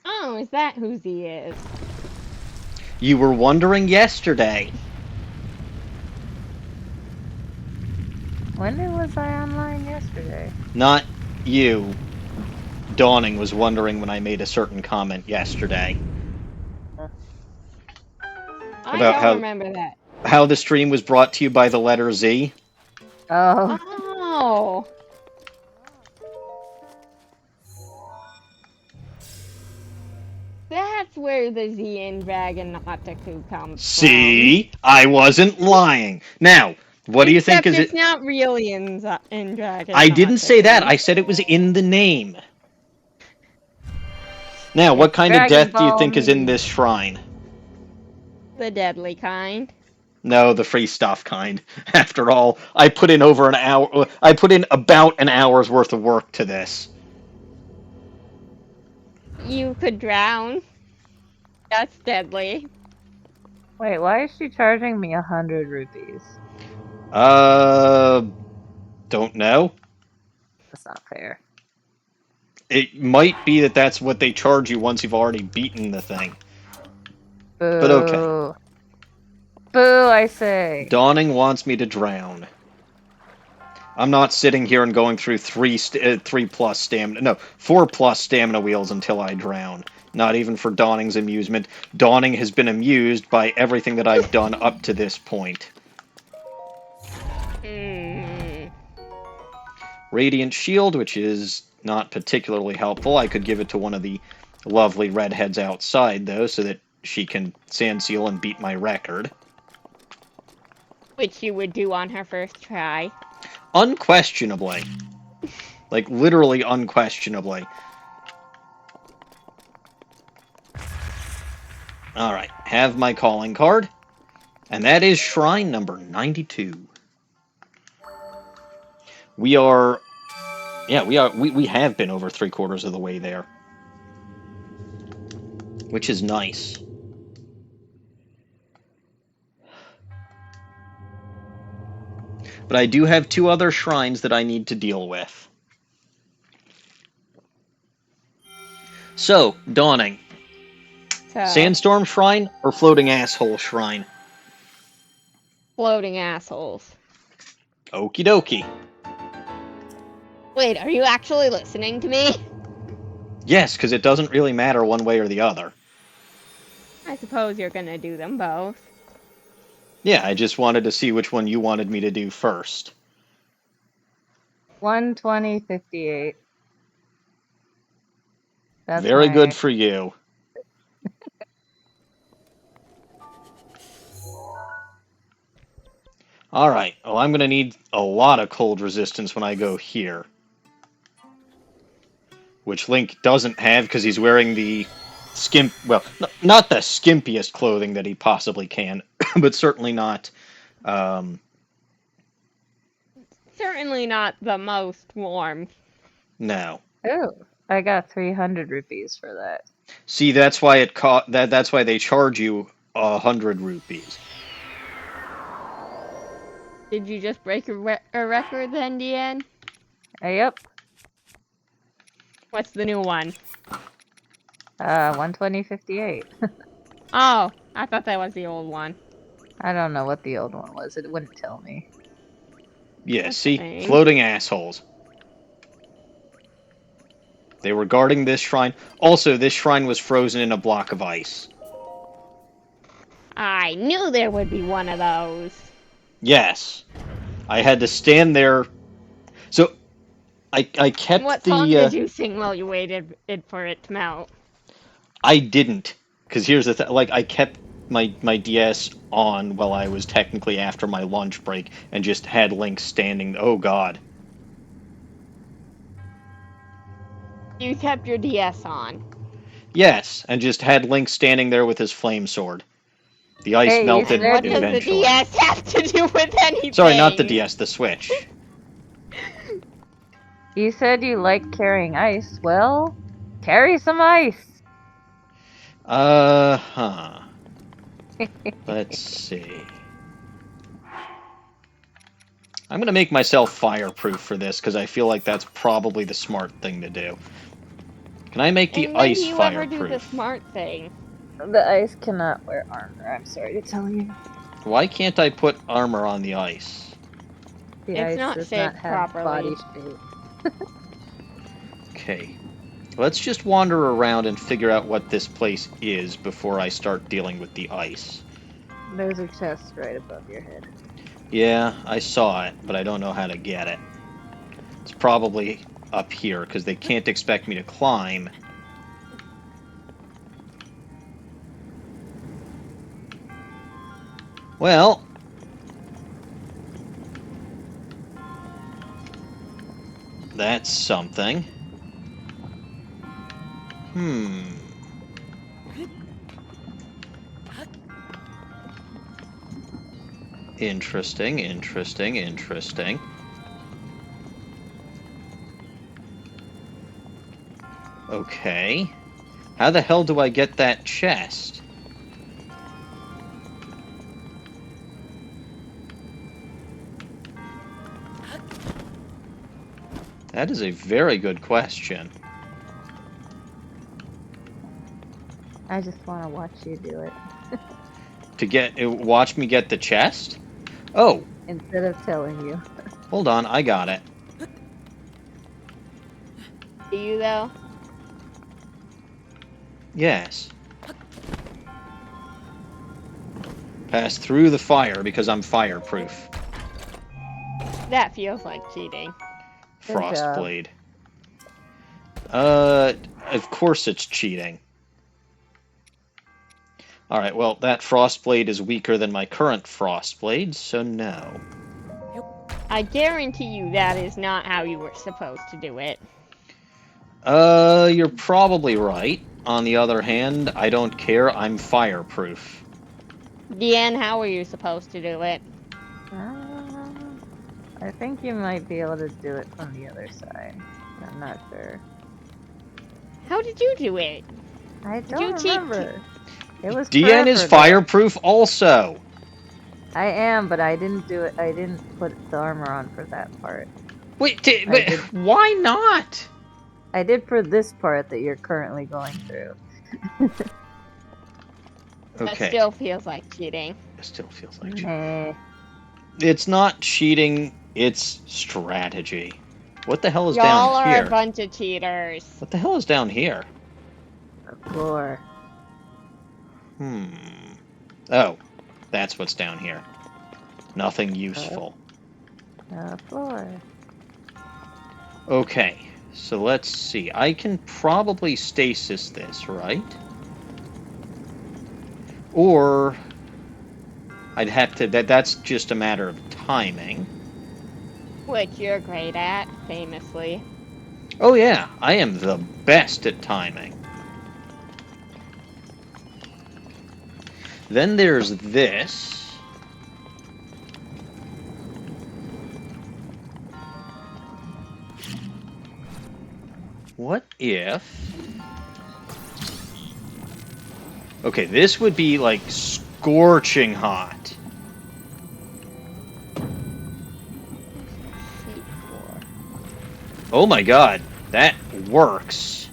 Oh, is that who he is? You were wondering yesterday. When was I online yesterday? Not you. Dawning was wondering when I made a certain comment yesterday. I About don't how- remember that. How the stream was brought to you by the letter Z. Oh, Oh. That's where the Z in Dragon Otaku comes See? I wasn't lying. Now, what do you think is it's it? not really in Dragon I didn't say that. Otaku. I said it was in the name. Now, what kind of Dragon death do you Ball think is in Me. this shrine? The deadly kind. No, the free stuff kind. After all, I put in over an hour. I put in about an hour's worth of work to this. You could drown. That's deadly. wait, why is she charging me 100 rupees? Don't know. That's not fair. It might be that that's what they charge you once you've already beaten the thing. Boo. But okay. Boo, I say. Dawning wants me to drown. I'm not sitting here and going through 4+ stamina wheels until I drown. Not even for Dawning's amusement. Dawning has been amused by everything that I've done up to this point. Radiant Shield, which is not particularly helpful. I could give it to one of the lovely redheads outside, though, so that she can sand seal and beat my record. Which you would do on her first try. Unquestionably. Like, literally unquestionably. Alright, have my calling card. And that is shrine number 92. We are... Yeah, we have been over 3/4 of the way there. Which is nice. But I do have 2 other shrines that I need to deal with. So, Dawning. So, Sandstorm Shrine or Floating Asshole Shrine? floating assholes. Okie dokie. Wait, are you actually listening to me? Yes, because it doesn't really matter one way or the other. I suppose you're gonna do them both. Yeah, I just wanted to see which one you wanted me to do first. 120.58. That's Very my- good for you. Alright, well I'm going to need a lot of cold resistance when I go here. Which Link doesn't have because he's wearing the well, not the skimpiest clothing that he possibly can, but certainly not. Certainly not the most warm. No. Oh, I got 300 rupees for that. See, that's why that's why they charge you 100 rupees. Did you just break a record then, Deanne? Yep. What's the new one? 120.58. Oh, I thought that was the old one. I don't know what the old one was. It wouldn't tell me. Yeah, That's see? lame. Floating assholes. They were guarding this shrine. Also, this shrine was frozen in a block of ice. I knew there would be one of those. Yes. I had to stand there. So, I kept What the... song did you sing while you waited for it to melt? I didn't. Because here's the thing. Like, I kept my DS on while I was technically after my lunch break and just had Link standing... Oh, God. You kept your DS on. Yes, and just had Link standing there with his flame sword. The ice Hey, you melted said What you- does the eventually. DS have to do with anything? Sorry, not the DS, the Switch. You said you like carrying ice. Well, carry some ice. Huh. Let's see. I'm going to make myself fireproof for this, because I feel like that's probably the smart thing to do. Can I make the And when ice do you ever do the fireproof? smart thing? The ice cannot wear armor. I'm sorry to tell you. Why can't I put armor on the ice? The It's ice not does shaped not have properly. body shape. Okay. Let's just wander around and figure out what this place is before I start dealing with the ice. There's a chest right above your head. Yeah, I saw it, but I don't know how to get it. It's probably up here, because they can't expect me to climb. Well... That's something. Interesting, interesting, interesting. Okay. How the hell do I get that chest? That is a very good question. I just want to watch you do it. Watch me get the chest? Oh, Instead of telling you. hold on, I got it. Do you though? Yes. Pass through the fire because I'm fireproof. That feels like cheating. Good job. Frostblade. Of course it's cheating. Alright, well, that Frostblade is weaker than my current Frostblade, so no. I guarantee you that is not how you were supposed to do it. You're probably right. On the other hand, I don't care, I'm fireproof. Deanne, how were you supposed to do it? I think you might be able to do it from the other side. I'm not sure. How did you do it? I Did you don't cheat? remember. It was Deanne is forever ago. fireproof also! I am, but I didn't do it. I didn't put the armor on for that part. Wait, I did. why not? I did for this part that you're currently going through. That Okay. still feels like cheating. It still feels like cheating. Eh, It's not cheating, it's strategy. What the hell is Y'all down are here? a bunch of cheaters. What the hell is down here? the floor. Oh, that's what's down here. Nothing useful. The floor. Okay, so let's see. I can probably stasis this, right? Or I'd have to... That's just a matter of timing. Which you're great at, famously. Oh yeah, I am the best at timing. Then there's this. What if... Okay, this would be, like, scorching hot. Oh my god, that works.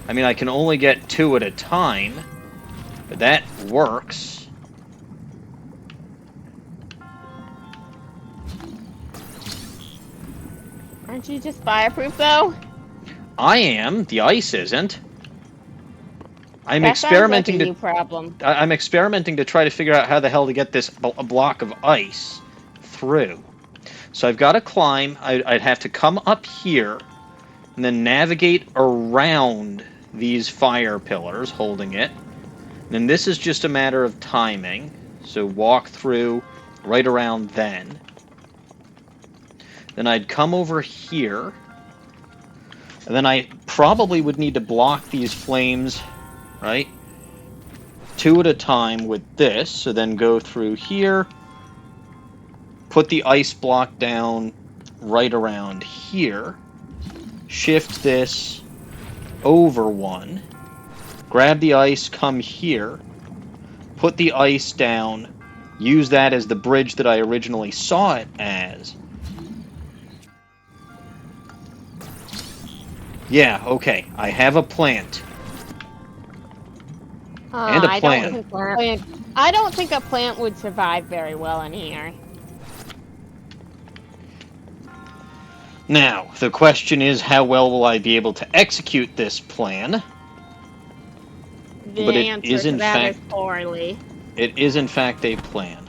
I mean, I can only get 2 at a time, but that works. Aren't you just fireproof, though? I am. The ice isn't. I'm That experimenting sounds like a new problem. I'm experimenting to try to figure out how the hell to get this block of ice through. So I've got to climb. I'd have to come up here and then navigate around these fire pillars, holding it. And then this is just a matter of timing. So walk through right around then. Then I'd come over here. And then I probably would need to block these flames, right? 2 at a time with this. So then go through here. Put the ice block down right around here. Shift this over one. Grab the ice, come here. Put the ice down. Use that as the bridge that I originally saw it as. Yeah, okay. I have a plant. And a plan. I don't think a plant would survive very well in here. Now, the question is, how well will I be able to execute this plan? The But it answer is to in that fact- is poorly. It is, in fact, a plan.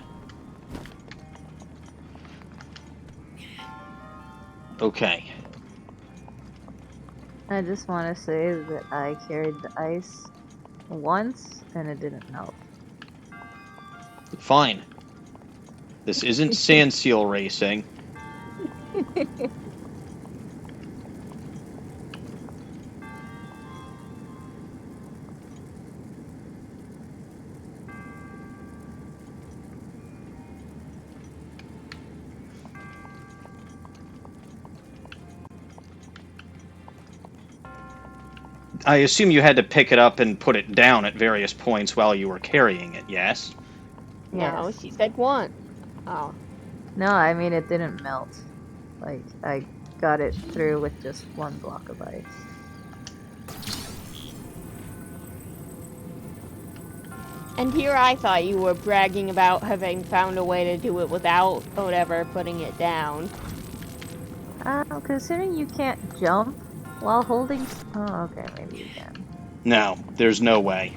Okay. I just want to say that I carried the ice once and it didn't melt. Fine. This isn't sand seal racing. I assume you had to pick it up and put it down at various points while you were carrying it, yes? No, she said one. Oh. No, I mean it didn't melt. Like, I got it through with just one block of ice. And here I thought you were bragging about having found a way to do it without whatever putting it down. Considering you can't jump while holding... Oh, okay, maybe you can. No, there's no way.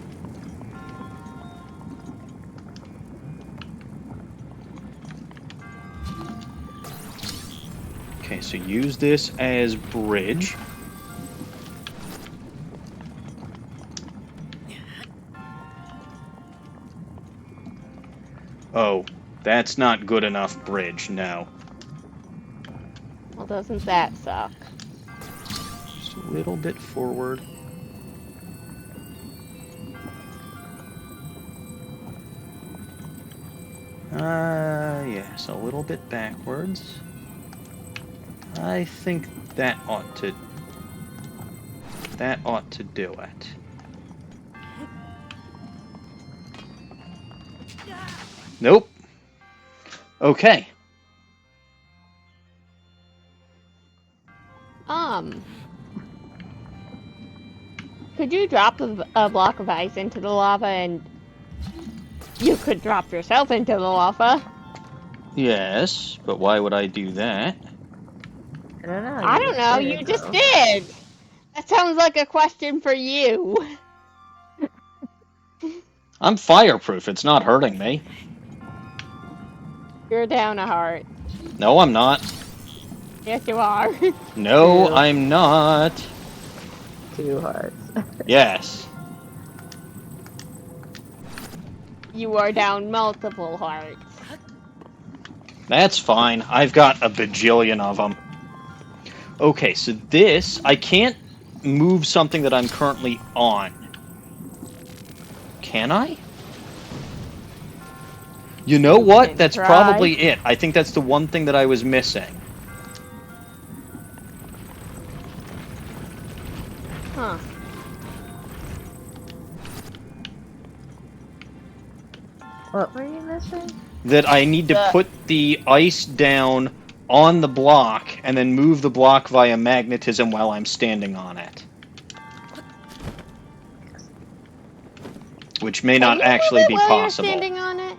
Okay, so use this as bridge. Oh, that's not good enough bridge, no. Well, doesn't that suck? Just a little bit forward. Yes, a little bit backwards. I think that ought to do it. Nope. Okay. Could you drop a block of ice into the lava and you could drop yourself into the lava? Yes, but why would I do that? I don't know. I don't know, you just did! That sounds like a question for you. I'm fireproof, it's not hurting me. You're down a heart. No, I'm not. Yes, you are. No, Ew. I'm not. 2 hearts. Yes. You are down multiple hearts. That's fine. I've got a bajillion of them. Okay, so this... I can't move something that I'm currently on. Can I? You know what? can That's try. probably it. I think that's the one thing that I was missing. Huh. What were you missing? That I need to put the ice down on the block and then move the block via magnetism while I'm standing on it. Which may not actually be possible. You're standing on it?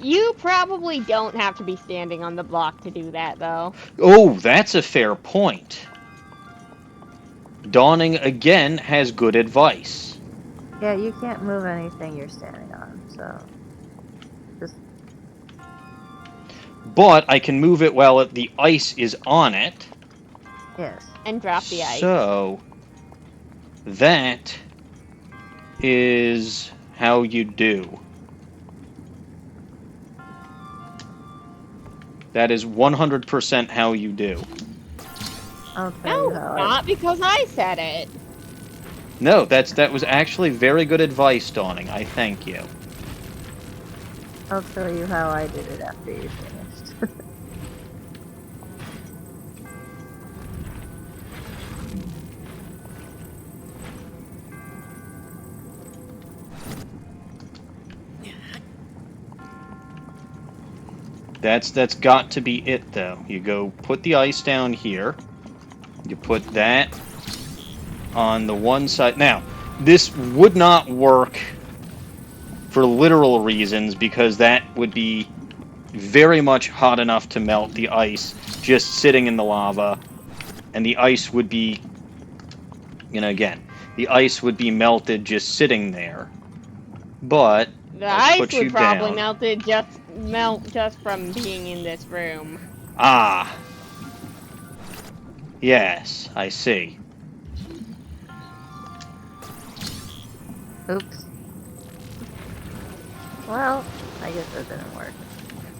You probably don't have to be standing on the block to do that, though. Oh, that's a fair point. Dawning, again, has good advice. Yeah, you can't move anything you're standing on, so... Just... But I can move it while the ice is on it. Yes. And drop the ice. So, that is how you do. That is 100% how you do. I'll tell you No, how not because I said it. No, that was actually very good advice, Dawning. I thank you. I'll tell you how I did it after you finished. That's got to be it, though. You go put the ice down here. You put that on the one side. Now, this would not work for literal reasons because that would be very much hot enough to melt the ice just sitting in the lava. And the ice would be, again, the ice would be melted just sitting there. But The let's ice put would you probably down. melt just from being in this room. Ah. Yes, I see. Oops. Well, I guess that didn't work.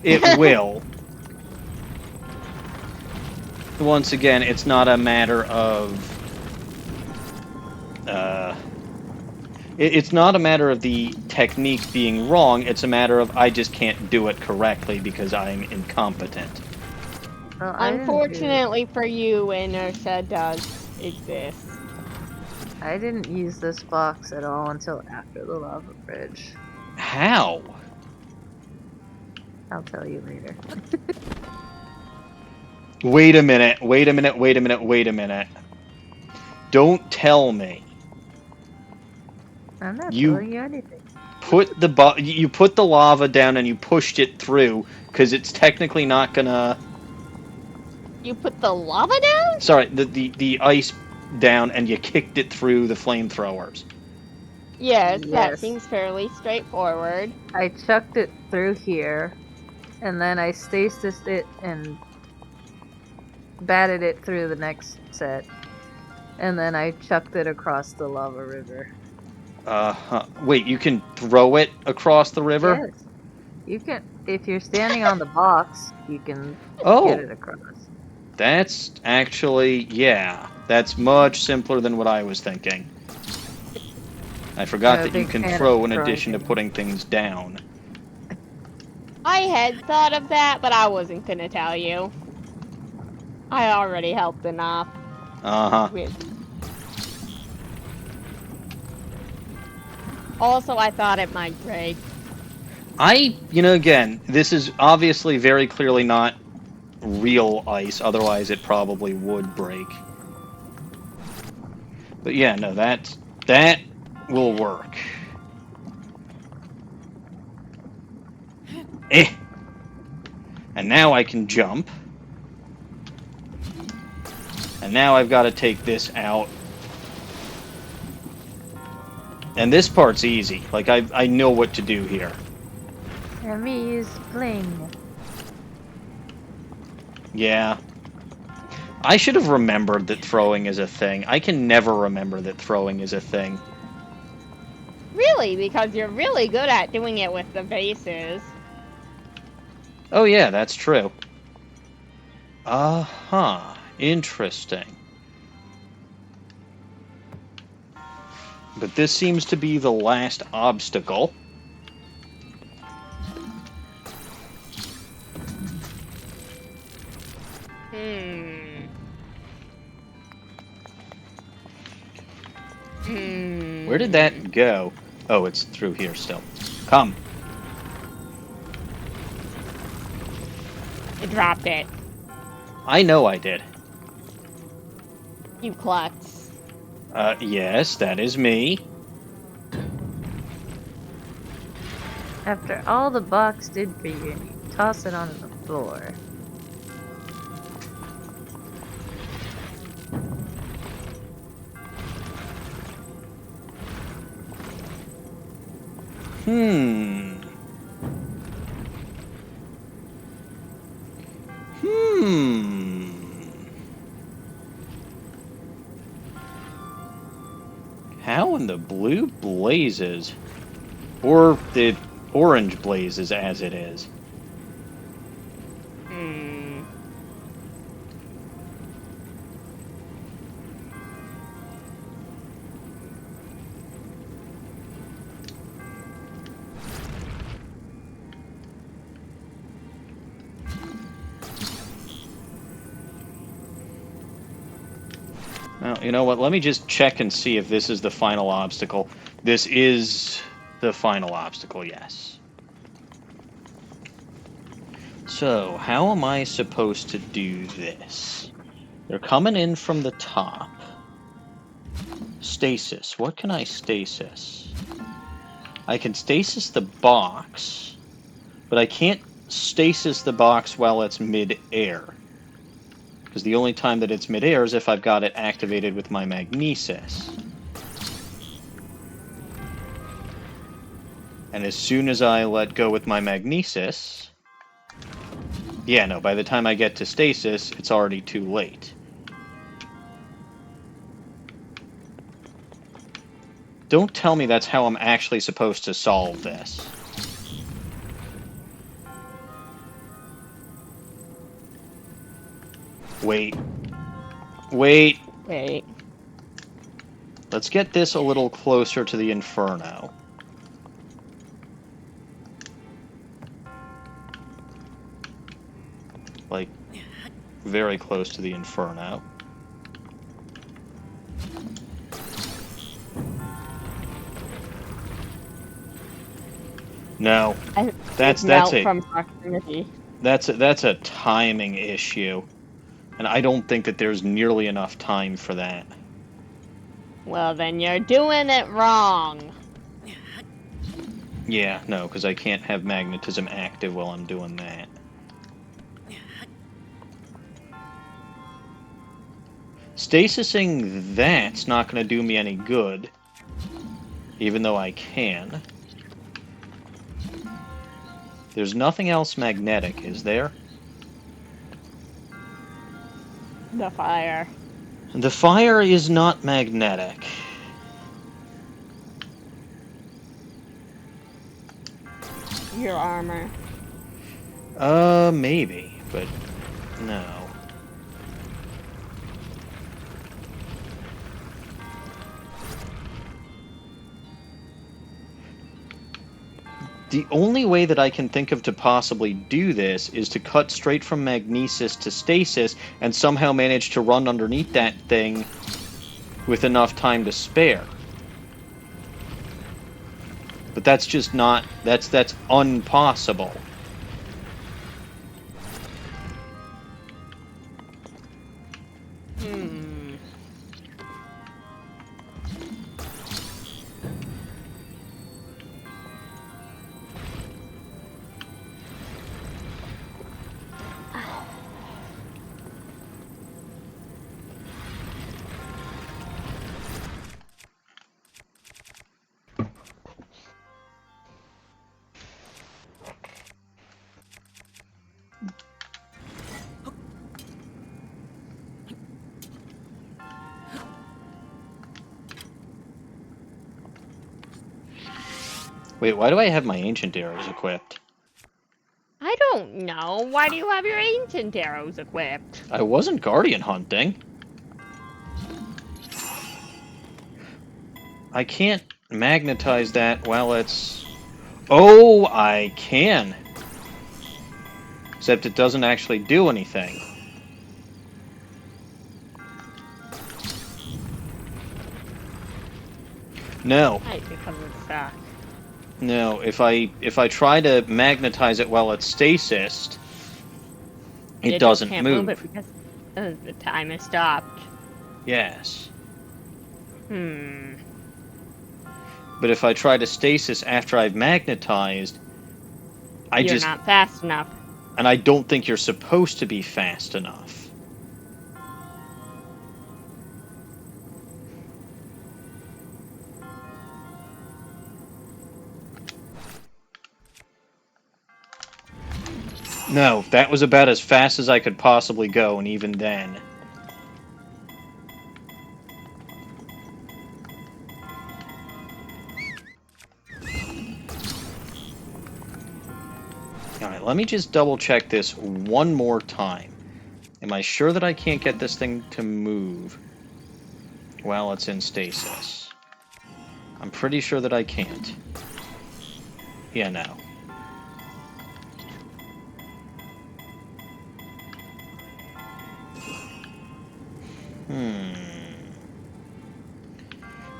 It will. Once again, it's not a matter of... It's not a matter of the technique being wrong, it's a matter of I just can't do it correctly because I'm incompetent. Well, I Unfortunately for you, inertia does exist. I didn't use this box at all until after the lava bridge. How? I'll tell you later. Wait a minute, wait a minute, wait a minute, wait a minute. Don't tell me. I'm not telling you anything. You put the lava down and you pushed it through, because it's technically not gonna... You put the lava down? Sorry, the ice down and you kicked it through the flamethrowers. Yes, that Yes. seems fairly straightforward. I chucked it through here, and then I stasis it and batted it through the next set. And then I chucked it across the lava river. Wait, you can throw it across the river? Yes. You can, if you're standing on the box, you can Oh. get it across. That's actually, yeah. That's much simpler than what I was thinking. I forgot I'm a that you big can fan of throw in throwing addition to things. putting things down. I had thought of that, but I wasn't gonna tell you. I already helped enough Uh-huh. with... Also, I thought it might break. Again, this is obviously very clearly not real ice, otherwise it probably would break. But yeah, no, that will work. And now I can jump. And now I've got to take this out. And this part's easy. Like, I know what to do here. And me use fling. Yeah. I should have remembered that throwing is a thing. I can never remember that throwing is a thing. Really, because you're really good at doing it with the vases. Oh yeah, that's true. Uh-huh. Interesting. But this seems to be the last obstacle. Where did that go? Oh, it's through here still. Come. I dropped it. I know I did. You klutz. Yes, that is me. After all the box did for you, and you toss it onto the floor. How in the blue blazes? Or the orange blazes as it is. Well, you know what? Let me just check and see if this is the final obstacle. This is the final obstacle, yes. So, how am I supposed to do this? They're coming in from the top. Stasis. What can I stasis? I can stasis the box, but I can't stasis the box while it's mid-air. Because the only time that it's mid-air is if I've got it activated with my magnesis. And as soon as I let go with my magnesis... Yeah, no, by the time I get to stasis, it's already too late. Don't tell me that's how I'm actually supposed to solve this. Wait. Wait. Wait. Let's get this a little closer to the Inferno. Like, very close to the Inferno. No. That's a from proximity. That's a timing issue. And I don't think that there's nearly enough time for that. Well, then you're doing it wrong. Yeah, no, because I can't have magnetism active while I'm doing that. Stasising that's not going to do me any good. Even though I can. There's nothing else magnetic, is there? The fire. The fire is not magnetic. Your armor. Maybe, but no. The only way that I can think of to possibly do this is to cut straight from magnesis to stasis and somehow manage to run underneath that thing with enough time to spare. But that's just not... That's unpossible. Wait, why do I have my ancient arrows equipped? I don't know. Why do you have your ancient arrows equipped? I wasn't guardian hunting. I can't magnetize that while it's... Oh, I can. Except it doesn't actually do anything. No. Right, because it's stuck. No, if I try to magnetize it while it's stasis, it You just doesn't can't move. it because the time is stopped. Yes. Hmm. But if I try to stasis after I've magnetized, You're not fast enough. And I don't think you're supposed to be fast enough. No, that was about as fast as I could possibly go, and even then. Alright, let me just double check this one more time. Am I sure that I can't get this thing to move while it's in stasis? I'm pretty sure that I can't. Yeah, no.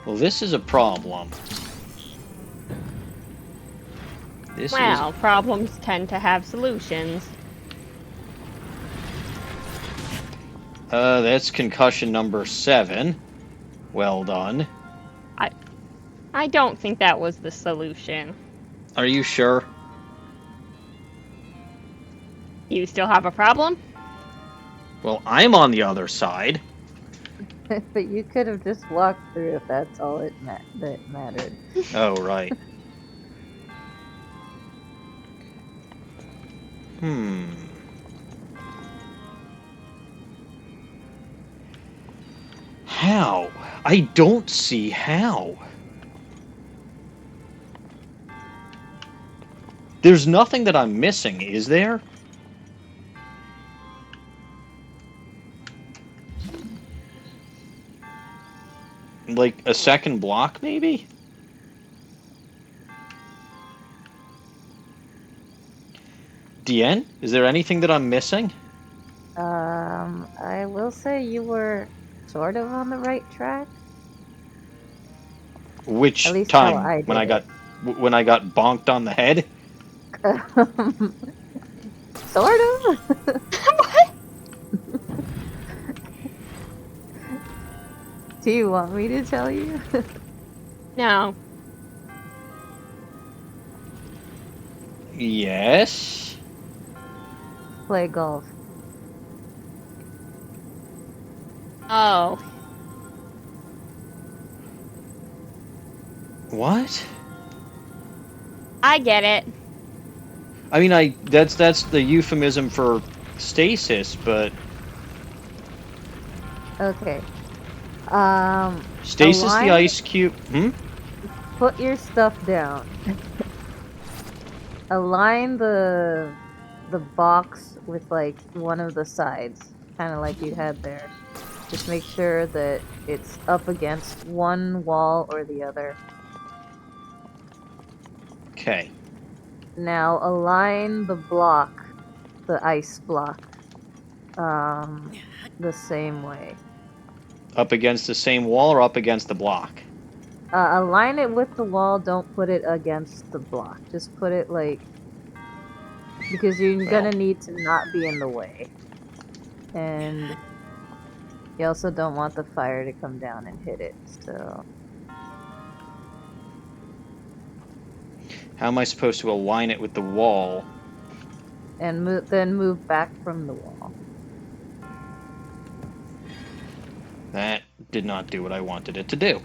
Well, this is a problem. Well, problems tend to have solutions. That's concussion number 7. Well done. I don't think that was the solution. Are you sure? You still have a problem? Well, I'm on the other side. But you could have just walked through if that's all that mattered. Oh, right. How? I don't see how. There's nothing that I'm missing, is there? Like a second block, maybe? Dien, is there anything that I'm missing? I will say you were sort of on the right track. Which At least time? how I When I did got bonked on the head? Sort of. What? Do you want me to tell you? No. Yes. Play golf. Oh. What? I get it. I mean, that's the euphemism for stasis, but Okay. stasis the align- ice cube. Put your stuff down. Align the box with like one of the sides, kind of like you had there. Just make sure that it's up against one wall or the other. Okay. Now align the block, the ice block, the same way. Up against the same wall or up against the block? Align it with the wall, don't put it against the block. Just put it like... Because you're gonna need to not be in the way. And you also don't want the fire to come down and hit it, so... How am I supposed to align it with the wall? And then move back from the wall. That did not do what I wanted it to do.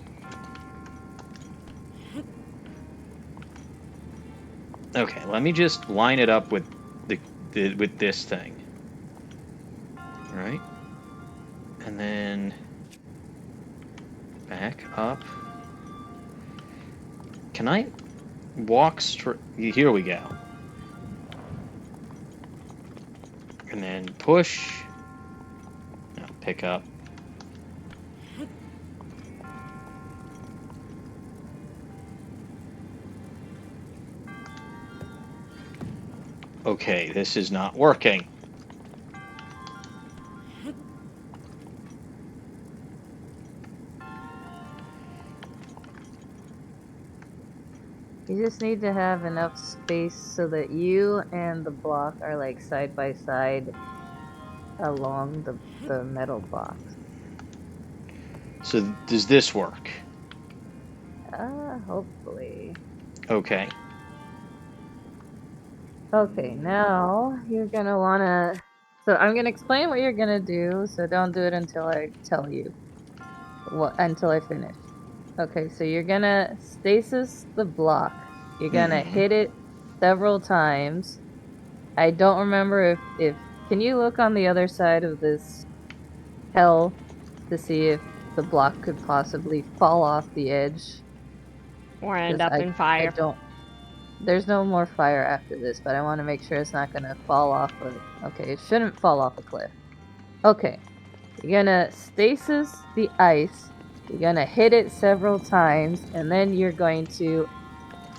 Okay, let me just line it up with with this thing. All right. And then back up. Can I walk straight? Here we go. And then push. No, pick up. Okay, this is not working. You just need to have enough space so that you and the block are like side by side along the metal box. So does this work? Hopefully. Okay. Okay, now you're gonna wanna. So I'm gonna explain what you're gonna do. So don't do it until I tell you. Until I finish. Okay, so you're gonna stasis the block. You're gonna Mm-hmm. hit it several times. I don't remember if can you look on the other side of this hell to see if the block could possibly fall off the edge? Or end 'Cause up in I fire. don't. There's no more fire after this, but I want to make sure it's not gonna fall off okay, it shouldn't fall off a cliff. Okay. You're gonna stasis the ice. You're gonna hit it several times, and then you're going to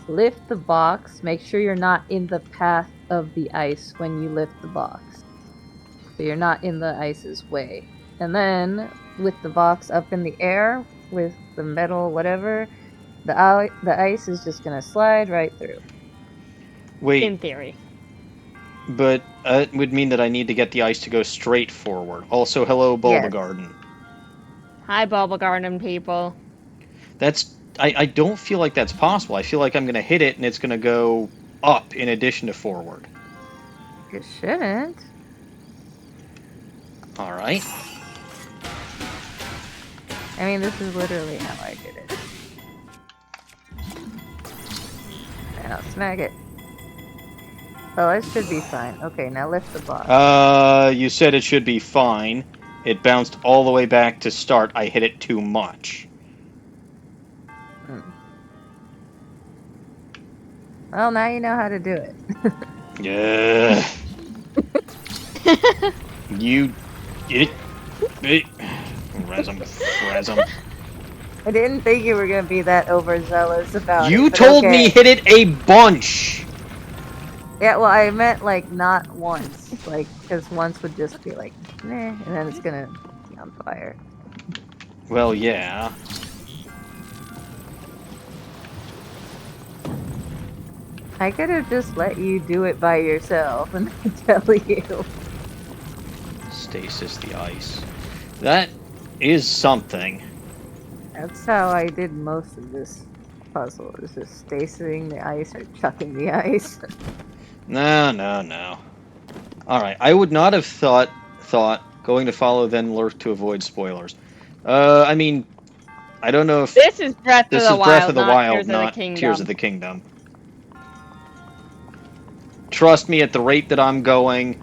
lift the box. Make sure you're not in the path of the ice when you lift the box. So you're not in the ice's way. And then, with the box up in the air, with the metal whatever, the ice is just gonna slide right through. Wait, In theory. but it would mean that I need to get the ice to go straight forward. Also, hello, Bulba Yes. Garden. Hi, Bubble Garden people. I don't feel like that's possible. I feel like I'm going to hit it and it's going to go up in addition to forward. It shouldn't. All right. I mean, this is literally how I did it. And I'll snag it. Oh, it should be fine. Okay, now lift the box. You said it should be fine. It bounced all the way back to start. I hit it too much. Well, now you know how to do it. Yeah. You... It... Resum. I didn't think you were gonna be that overzealous about it. You but told okay. me hit it a bunch! Yeah, well, I meant like not once. Like, because once would just be like, nah, and then it's gonna be on fire. Well, yeah. I could have just let you do it by yourself and tell you. Stasis the ice. That is something. That's how I did most of this puzzle. Is just stasing the ice or chucking the ice. No. Alright, I would not have thought going to follow then lurk to avoid spoilers. I mean, I don't know if This is Breath this of the is Wild, Breath of the not Wild, Tears not of the Kingdom. Tears of the Kingdom. Trust me, at the rate that I'm going,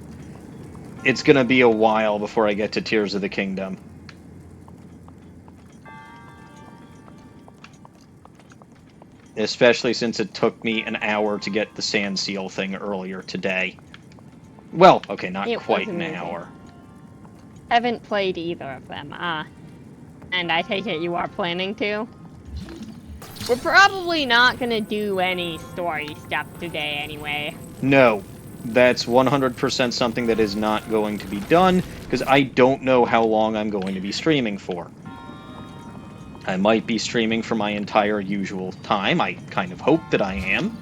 it's gonna be a while before I get to Tears of the Kingdom. Especially since it took me an hour to get the sand seal thing earlier today. Well, okay, not It quite was an amazing. hour. Haven't played either of them, and I take it you are planning to? We're probably not gonna do any story stuff today anyway. No, that's 100% something that is not going to be done, because I don't know how long I'm going to be streaming for. I might be streaming for my entire usual time. I kind of hope that I am,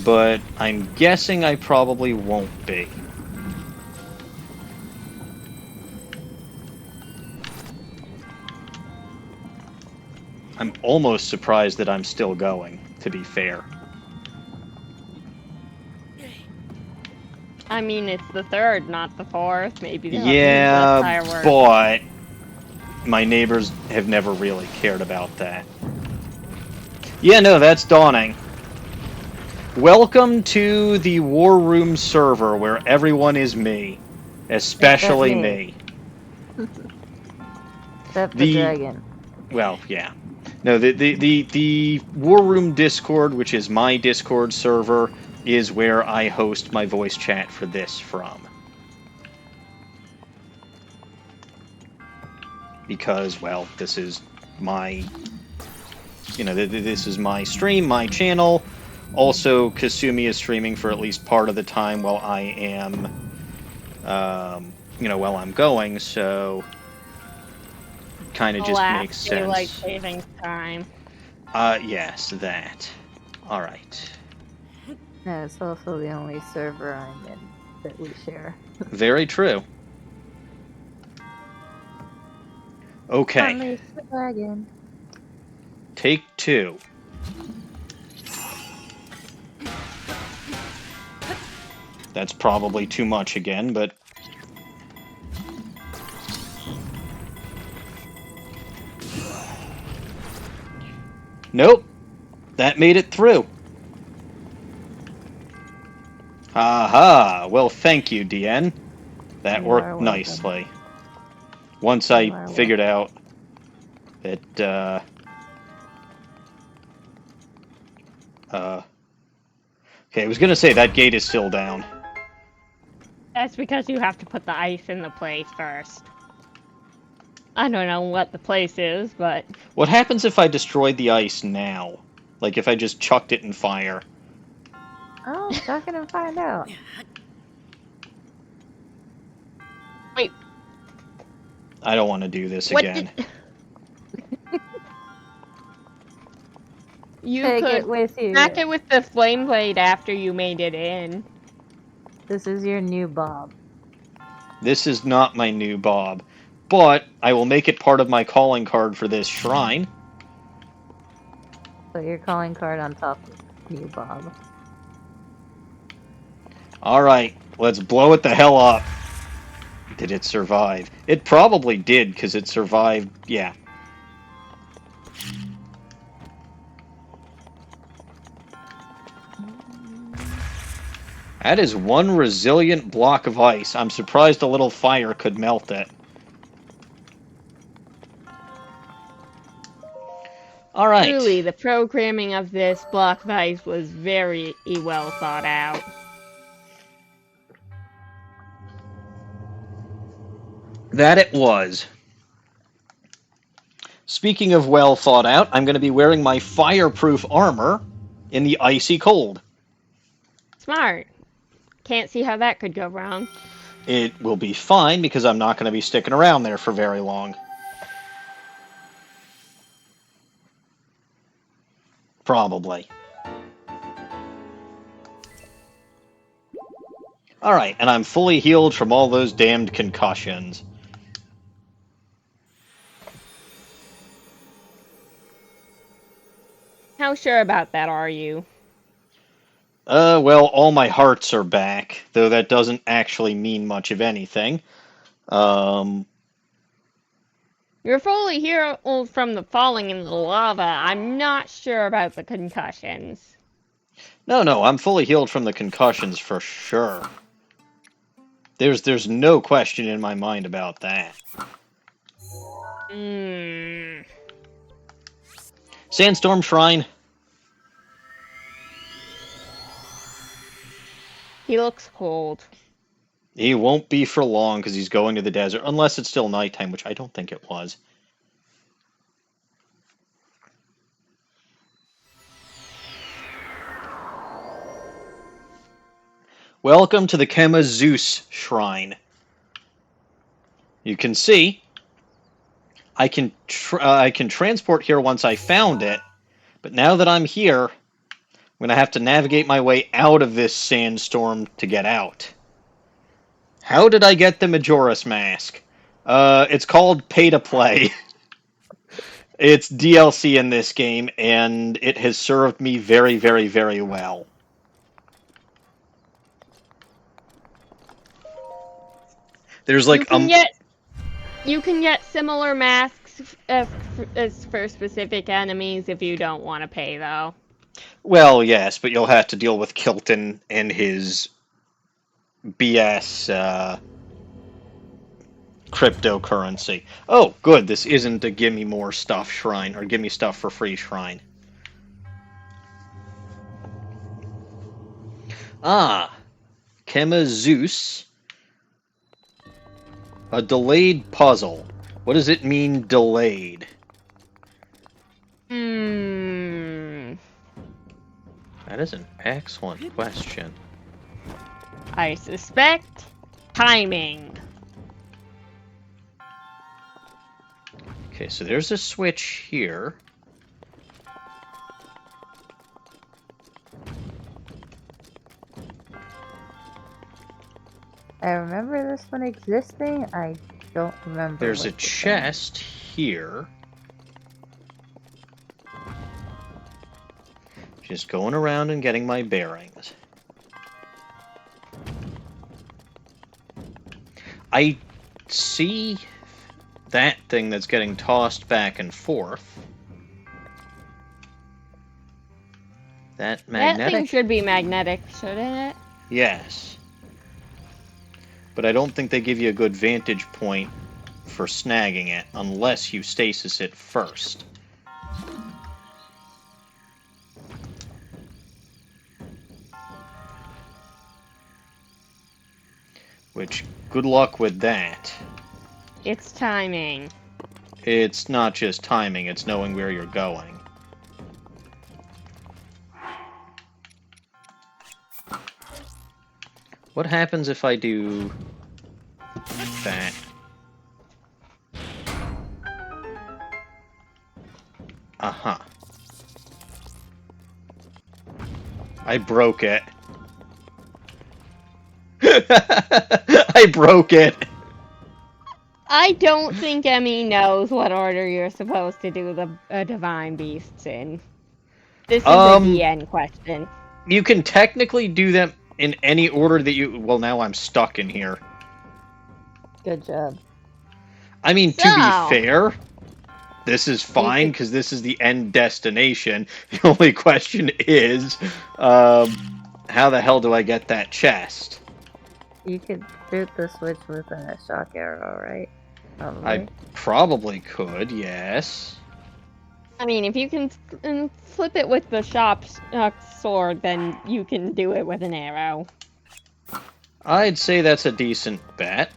but I'm guessing I probably won't be. I'm almost surprised that I'm still going, to be fair. I mean, it's the 3rd, not the 4th. Maybe they'll Yeah, have fireworks. but my neighbors have never really cared about that. Yeah, no, that's Dawning. Welcome to the War Room server, where everyone is me. Especially me. Except the dragon. Well, yeah. No, the War Room Discord, which is my Discord server, is where I host my voice chat for this from. Because, well, this is my... You know, this is my stream, my channel. Also, Kasumi is streaming for at least part of the time while I am, while I'm going, so kind of just makes Daylight sense. savings time. Yes, that. Alright. Yeah, it's also the only server I'm in that we share. Very true. Okay. Unleash the dragon. Take 2. That's probably too much again, but... Nope. That made it through. Aha! Well, thank you, DN. That You worked are welcome. nicely. Once You I are figured out that, okay, I was gonna say that gate is still down. That's because you have to put the ice in the place first. I don't know what the place is, but... What happens if I destroyed the ice now? Like, if I just chucked it in fire? Oh, check it and find out. Wait, I don't want to do this what again. You Take could it with you. smack it with the flame blade after you made it in. This is your new Bob. This is not my new Bob, but I will make it part of my calling card for this shrine. Put your calling card on top of new Bob. Alright, let's blow it the hell up. Did it survive? It probably did, because it survived, yeah. That is one resilient block of ice. I'm surprised a little fire could melt it. Alright. Truly, the programming of this block of ice was very well thought out. That it was. Speaking of well thought out, I'm going to be wearing my fireproof armor in the icy cold. Smart. Can't see how that could go wrong. It will be fine because I'm not going to be sticking around there for very long. Probably. Alright, and I'm fully healed from all those damned concussions. How sure about that are you? Well, all my hearts are back, though that doesn't actually mean much of anything. You're fully healed from the falling in the lava. I'm not sure about the concussions. No, I'm fully healed from the concussions for sure. There's no question in my mind about that. Sandstorm Shrine. He looks cold. He won't be for long because he's going to the desert, unless it's still nighttime, which I don't think it was. Welcome to the Kema Zeus Shrine. You can see, I can transport here once I found it, but now that I'm here, I'm going to have to navigate my way out of this sandstorm to get out. How did I get the Majora's Mask? It's called Pay to Play. It's DLC in this game, and it has served me very, very, very well. There's like you can get similar masks as for specific enemies if you don't want to pay, though. Well, yes, but you'll have to deal with Kilton and his BS cryptocurrency. Oh, good, this isn't a gimme more stuff shrine, or gimme stuff for free shrine. Ah, Kema Zeus. A delayed puzzle. What does it mean, delayed? That is an excellent question. I suspect timing. Okay, so there's a switch here. I remember this one existing. I don't remember. There's a what the chest here. Just going around and getting my bearings. I see that thing that's getting tossed back and forth. That magnetic? That thing should be magnetic, shouldn't it? Yes. But I don't think they give you a good vantage point for snagging it unless you stasis it first. Which, good luck with that. It's timing. It's not just timing, it's knowing where you're going. What happens if I do that? Uh-huh. I broke it. I broke it. I don't think Emmy knows what order you're supposed to do the divine beasts in. This is a DN question. You can technically do them in any order that you... Well, now I'm stuck in here. Good job. I mean, to be fair, this is fine, could- because this is the end destination. The only question is, how the hell do I get that chest? You could shoot the switch with a shock arrow, right? Probably. I probably could, yes. I mean, if you can flip it with the sword, then you can do it with an arrow. I'd say that's a decent bet.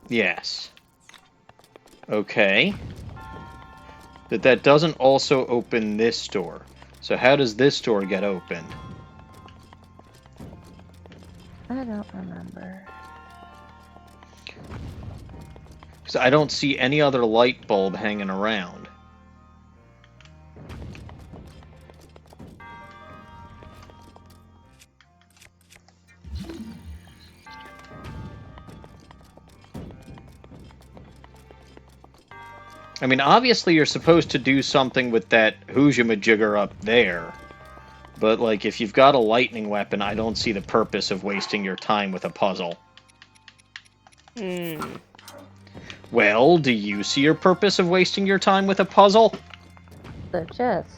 Yes. Okay. But that doesn't also open this door. So how does this door get opened? I don't remember. Because I don't see any other light bulb hanging around. I mean, obviously you're supposed to do something with that Hoojamajigger up there. But, like, if you've got a lightning weapon, I don't see the purpose of wasting your time with a puzzle. Well, do you see your purpose of wasting your time with a puzzle? The chest.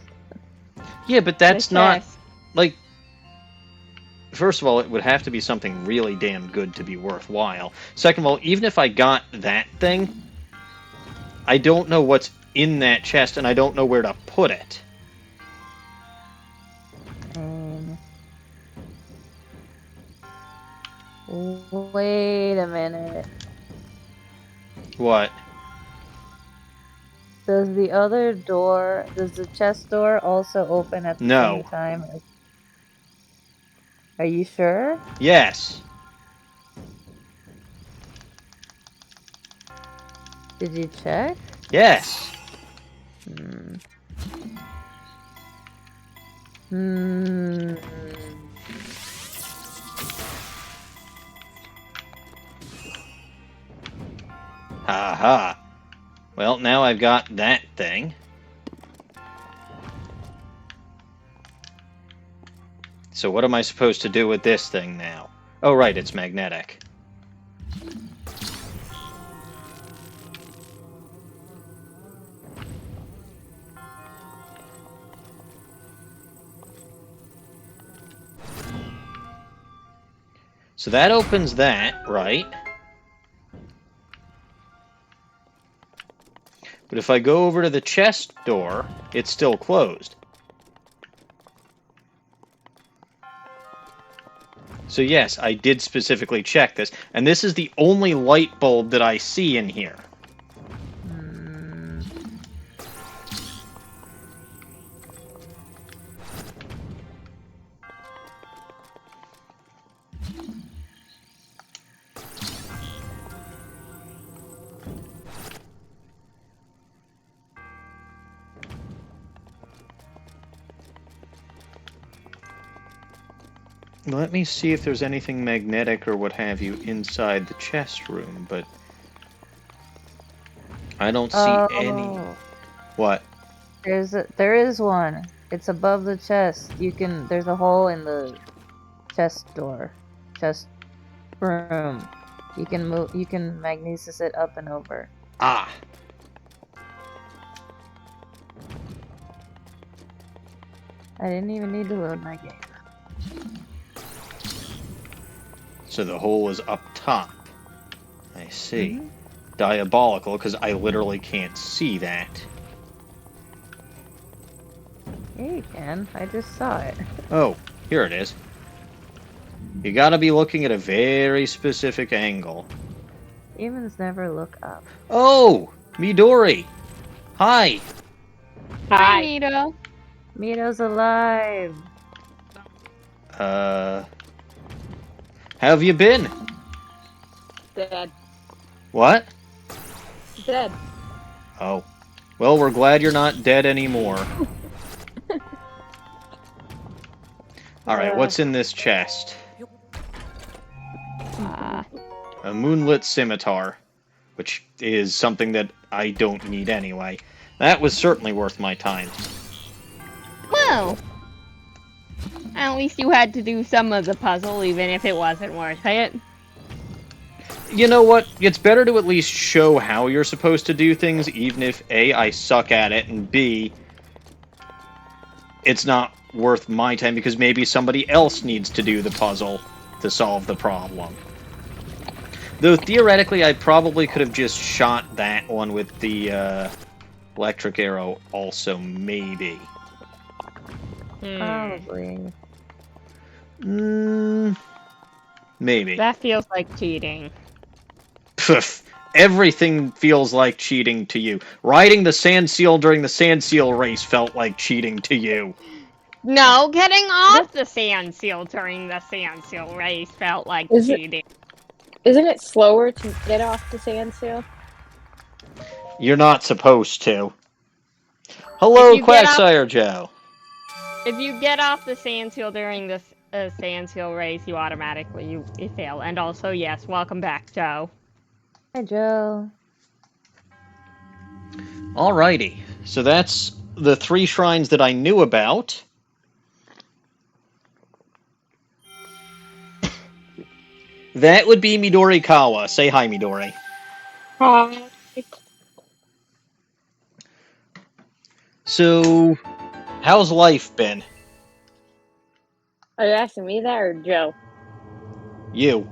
Yeah, but that's not... Like, first of all, it would have to be something really damn good to be worthwhile. Second of all, even if I got that thing, I don't know what's in that chest, and I don't know where to put it. Wait a minute. What? Does the chest door also open at the same time? Are you sure? Yes. Did you check? Yes. Ha-ha. Well, now I've got that thing. So what am I supposed to do with this thing now? Oh, right, it's magnetic. So that opens that, right? But if I go over to the chest door, it's still closed. So yes, I did specifically check this, and this is the only light bulb that I see in here. Hmm. Let me see if there's anything magnetic or what have you inside the chest room, but I don't see any. What? There is one. It's above the chest. There's a hole in the chest room. You can magnesis it up and over. Ah. I didn't even need to load my game. So the hole is up top. I see. Mm-hmm. Diabolical, because I literally can't see that. Yeah, you can. I just saw it. Oh, here it is. You gotta be looking at a very specific angle. Humans never look up. Oh! Midori! Hi! Hi, Nito. Mito's alive. How have you been? Dead. What? Dead. Oh. Well, we're glad you're not dead anymore. Alright, what's in this chest? A moonlit scimitar, which is something that I don't need anyway. That was certainly worth my time. Well, at least you had to do some of the puzzle, even if it wasn't worth it. You know what? It's better to at least show how you're supposed to do things, even if A, I suck at it, and B, it's not worth my time because maybe somebody else needs to do the puzzle to solve the problem. Though theoretically, I probably could have just shot that one with the electric arrow also, maybe. Probably. Maybe. That feels like cheating. Pff, everything feels like cheating to you. Riding the sand seal during the sand seal race felt like cheating to you. No, getting off the sand seal during the sand seal race felt like cheating. Isn't it slower to get off the sand seal? You're not supposed to. Hello, Quacksire Joe. If you get off the sand seal during the sand seal race, you automatically you fail. And also, yes, welcome back, Joe. Hi, Joe. Alrighty, so that's the 3 shrines that I knew about. That would be Midorikawa. Say hi, Midori. Hi. So, how's life been? Are you asking me that or Joe? You.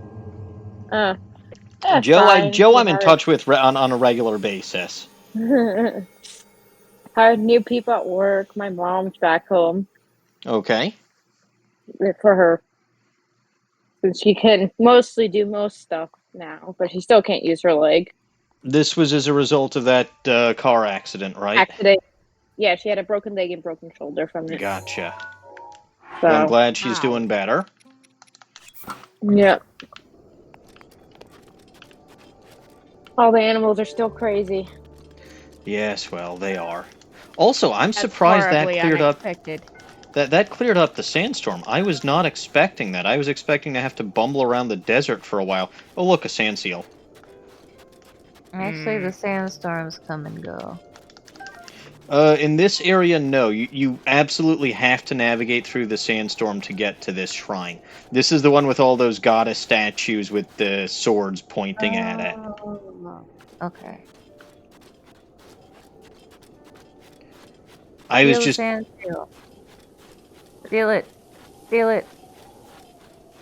Joe, I'm in touch with on a regular basis. Hired new people at work. My mom's back home. Okay. For her. Since she can mostly do most stuff now, but she still can't use her leg. This was as a result of that car accident, right? Accident. Yeah, she had a broken leg and broken shoulder from it. Gotcha. So, Well, I'm glad she's doing better. Yeah. All the animals are still crazy. Yes, well, they are. Also, I'm surprised that cleared unexpected. up. That cleared up the sandstorm. I was not expecting that. I was expecting to have to bumble around the desert for a while. Oh, look, a sand seal. Actually, the sandstorms come and go. In this area, no. You absolutely have to navigate through the sandstorm to get to this shrine. This is the one with all those goddess statues with the swords pointing at it. Okay. I was Feel just... Sand seal. Feel it. Feel it.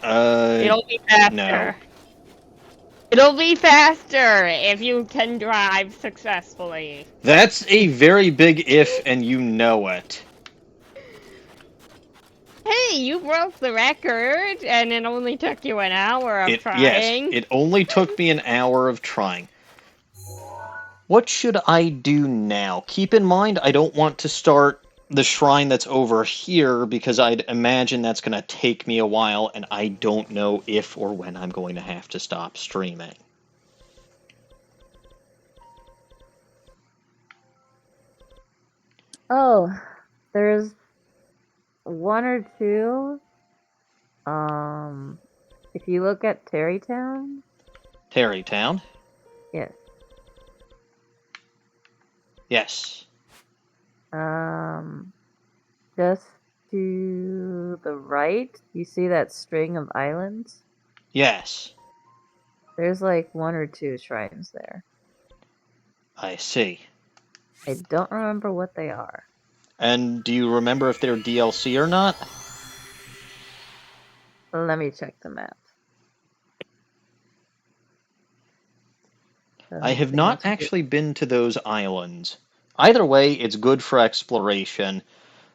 It'll be faster. No. It'll be faster if you can drive successfully. That's a very big if, and you know it. Hey, you broke the record, and it only took you an hour of Yes, trying. it only took me an hour of trying. What should I do now? Keep in mind, I don't want to start the shrine that's over here, because I'd imagine that's going to take me a while, and I don't know if or when I'm going to have to stop streaming. Oh, there's one or two. If you look at Terrytown, Terrytown? yes. Yes. Just to the right, you see that string of islands? Yes. There's like one or two shrines there. I see. I don't remember what they are. And do you remember if they're DLC or not? Let me check the map. I have The not answer is actually been to those islands. Either way, it's good for exploration.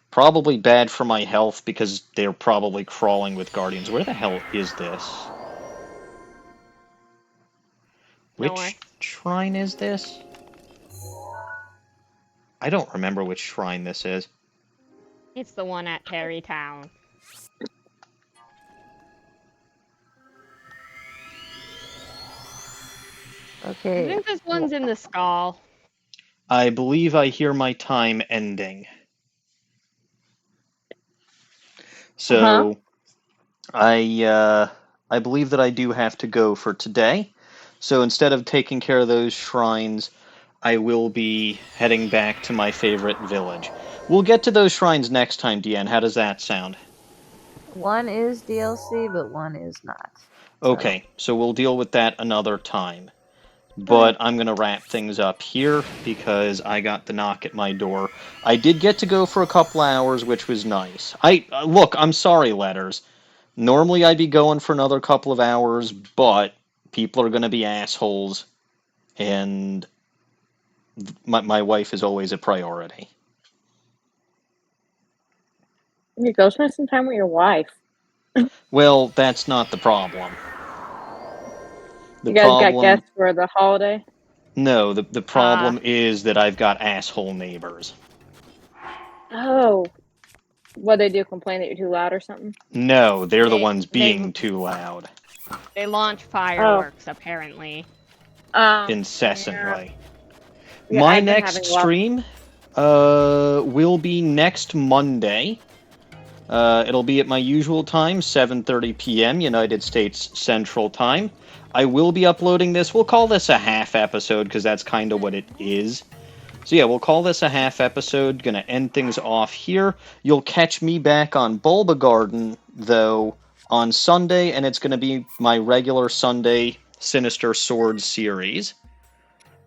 Probably bad for my health because they're probably crawling with guardians. Where the hell is this? North. Which shrine is this? I don't remember which shrine this is. It's the one at Terrytown. I okay. think this one's in the skull. I believe I hear my time ending. Uh-huh. So, I believe that I do have to go for today. So instead of taking care of those shrines, I will be heading back to my favorite village. We'll get to those shrines next time, Deanne. How does that sound? One is DLC, but one is not. So, Okay, so we'll deal with that another time. okay. But I'm going to wrap things up here because I got the knock at my door. I did get to go for a couple hours, which was nice. Look, I'm sorry, Letters. Normally I'd be going for another couple of hours, but people are going to be assholes, and my wife is always a priority. You go spend some time with your wife. Well, that's not the problem. The You guys got problem, guests for the holiday? no, the problem is that I've got asshole neighbors. Oh. What they do? Complain that you're too loud or something? No, they're the They ones being too loud. they launch Oh. fireworks apparently. Yeah. Incessantly. Yeah, My I've been next having a lot. stream will be next Monday. It'll be at my usual time, 7:30 p.m. United States Central Time. I will be uploading this. We'll call this a half episode because that's kind of what it is. So yeah, we'll call this a half episode. Gonna end things off here. You'll catch me back on Bulba Garden, though, on Sunday, and it's gonna be my regular Sunday Sinister Swords series.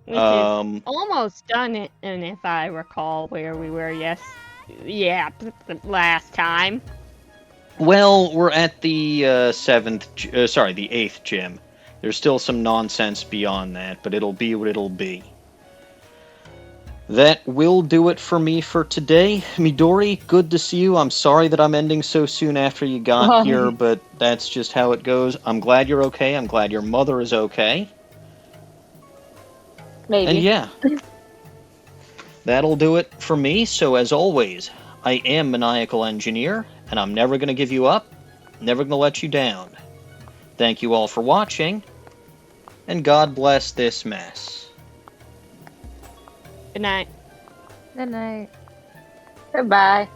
Which is almost done, and if I recall where we were, the last time. Well, we're at the the 8th gym. There's still some nonsense beyond that, but it'll be what it'll be. That will do it for me for today. Midori, good to see you. I'm sorry that I'm ending so soon after you got here, but that's just how it goes. I'm glad you're okay. I'm glad your mother is okay. Maybe. And yeah, that'll do it for me. So as always, I am Maniacal Engineer, and I'm never going to give you up, never going to let you down. Thank you all for watching, and God bless this mess. Good night. Good night. Goodbye.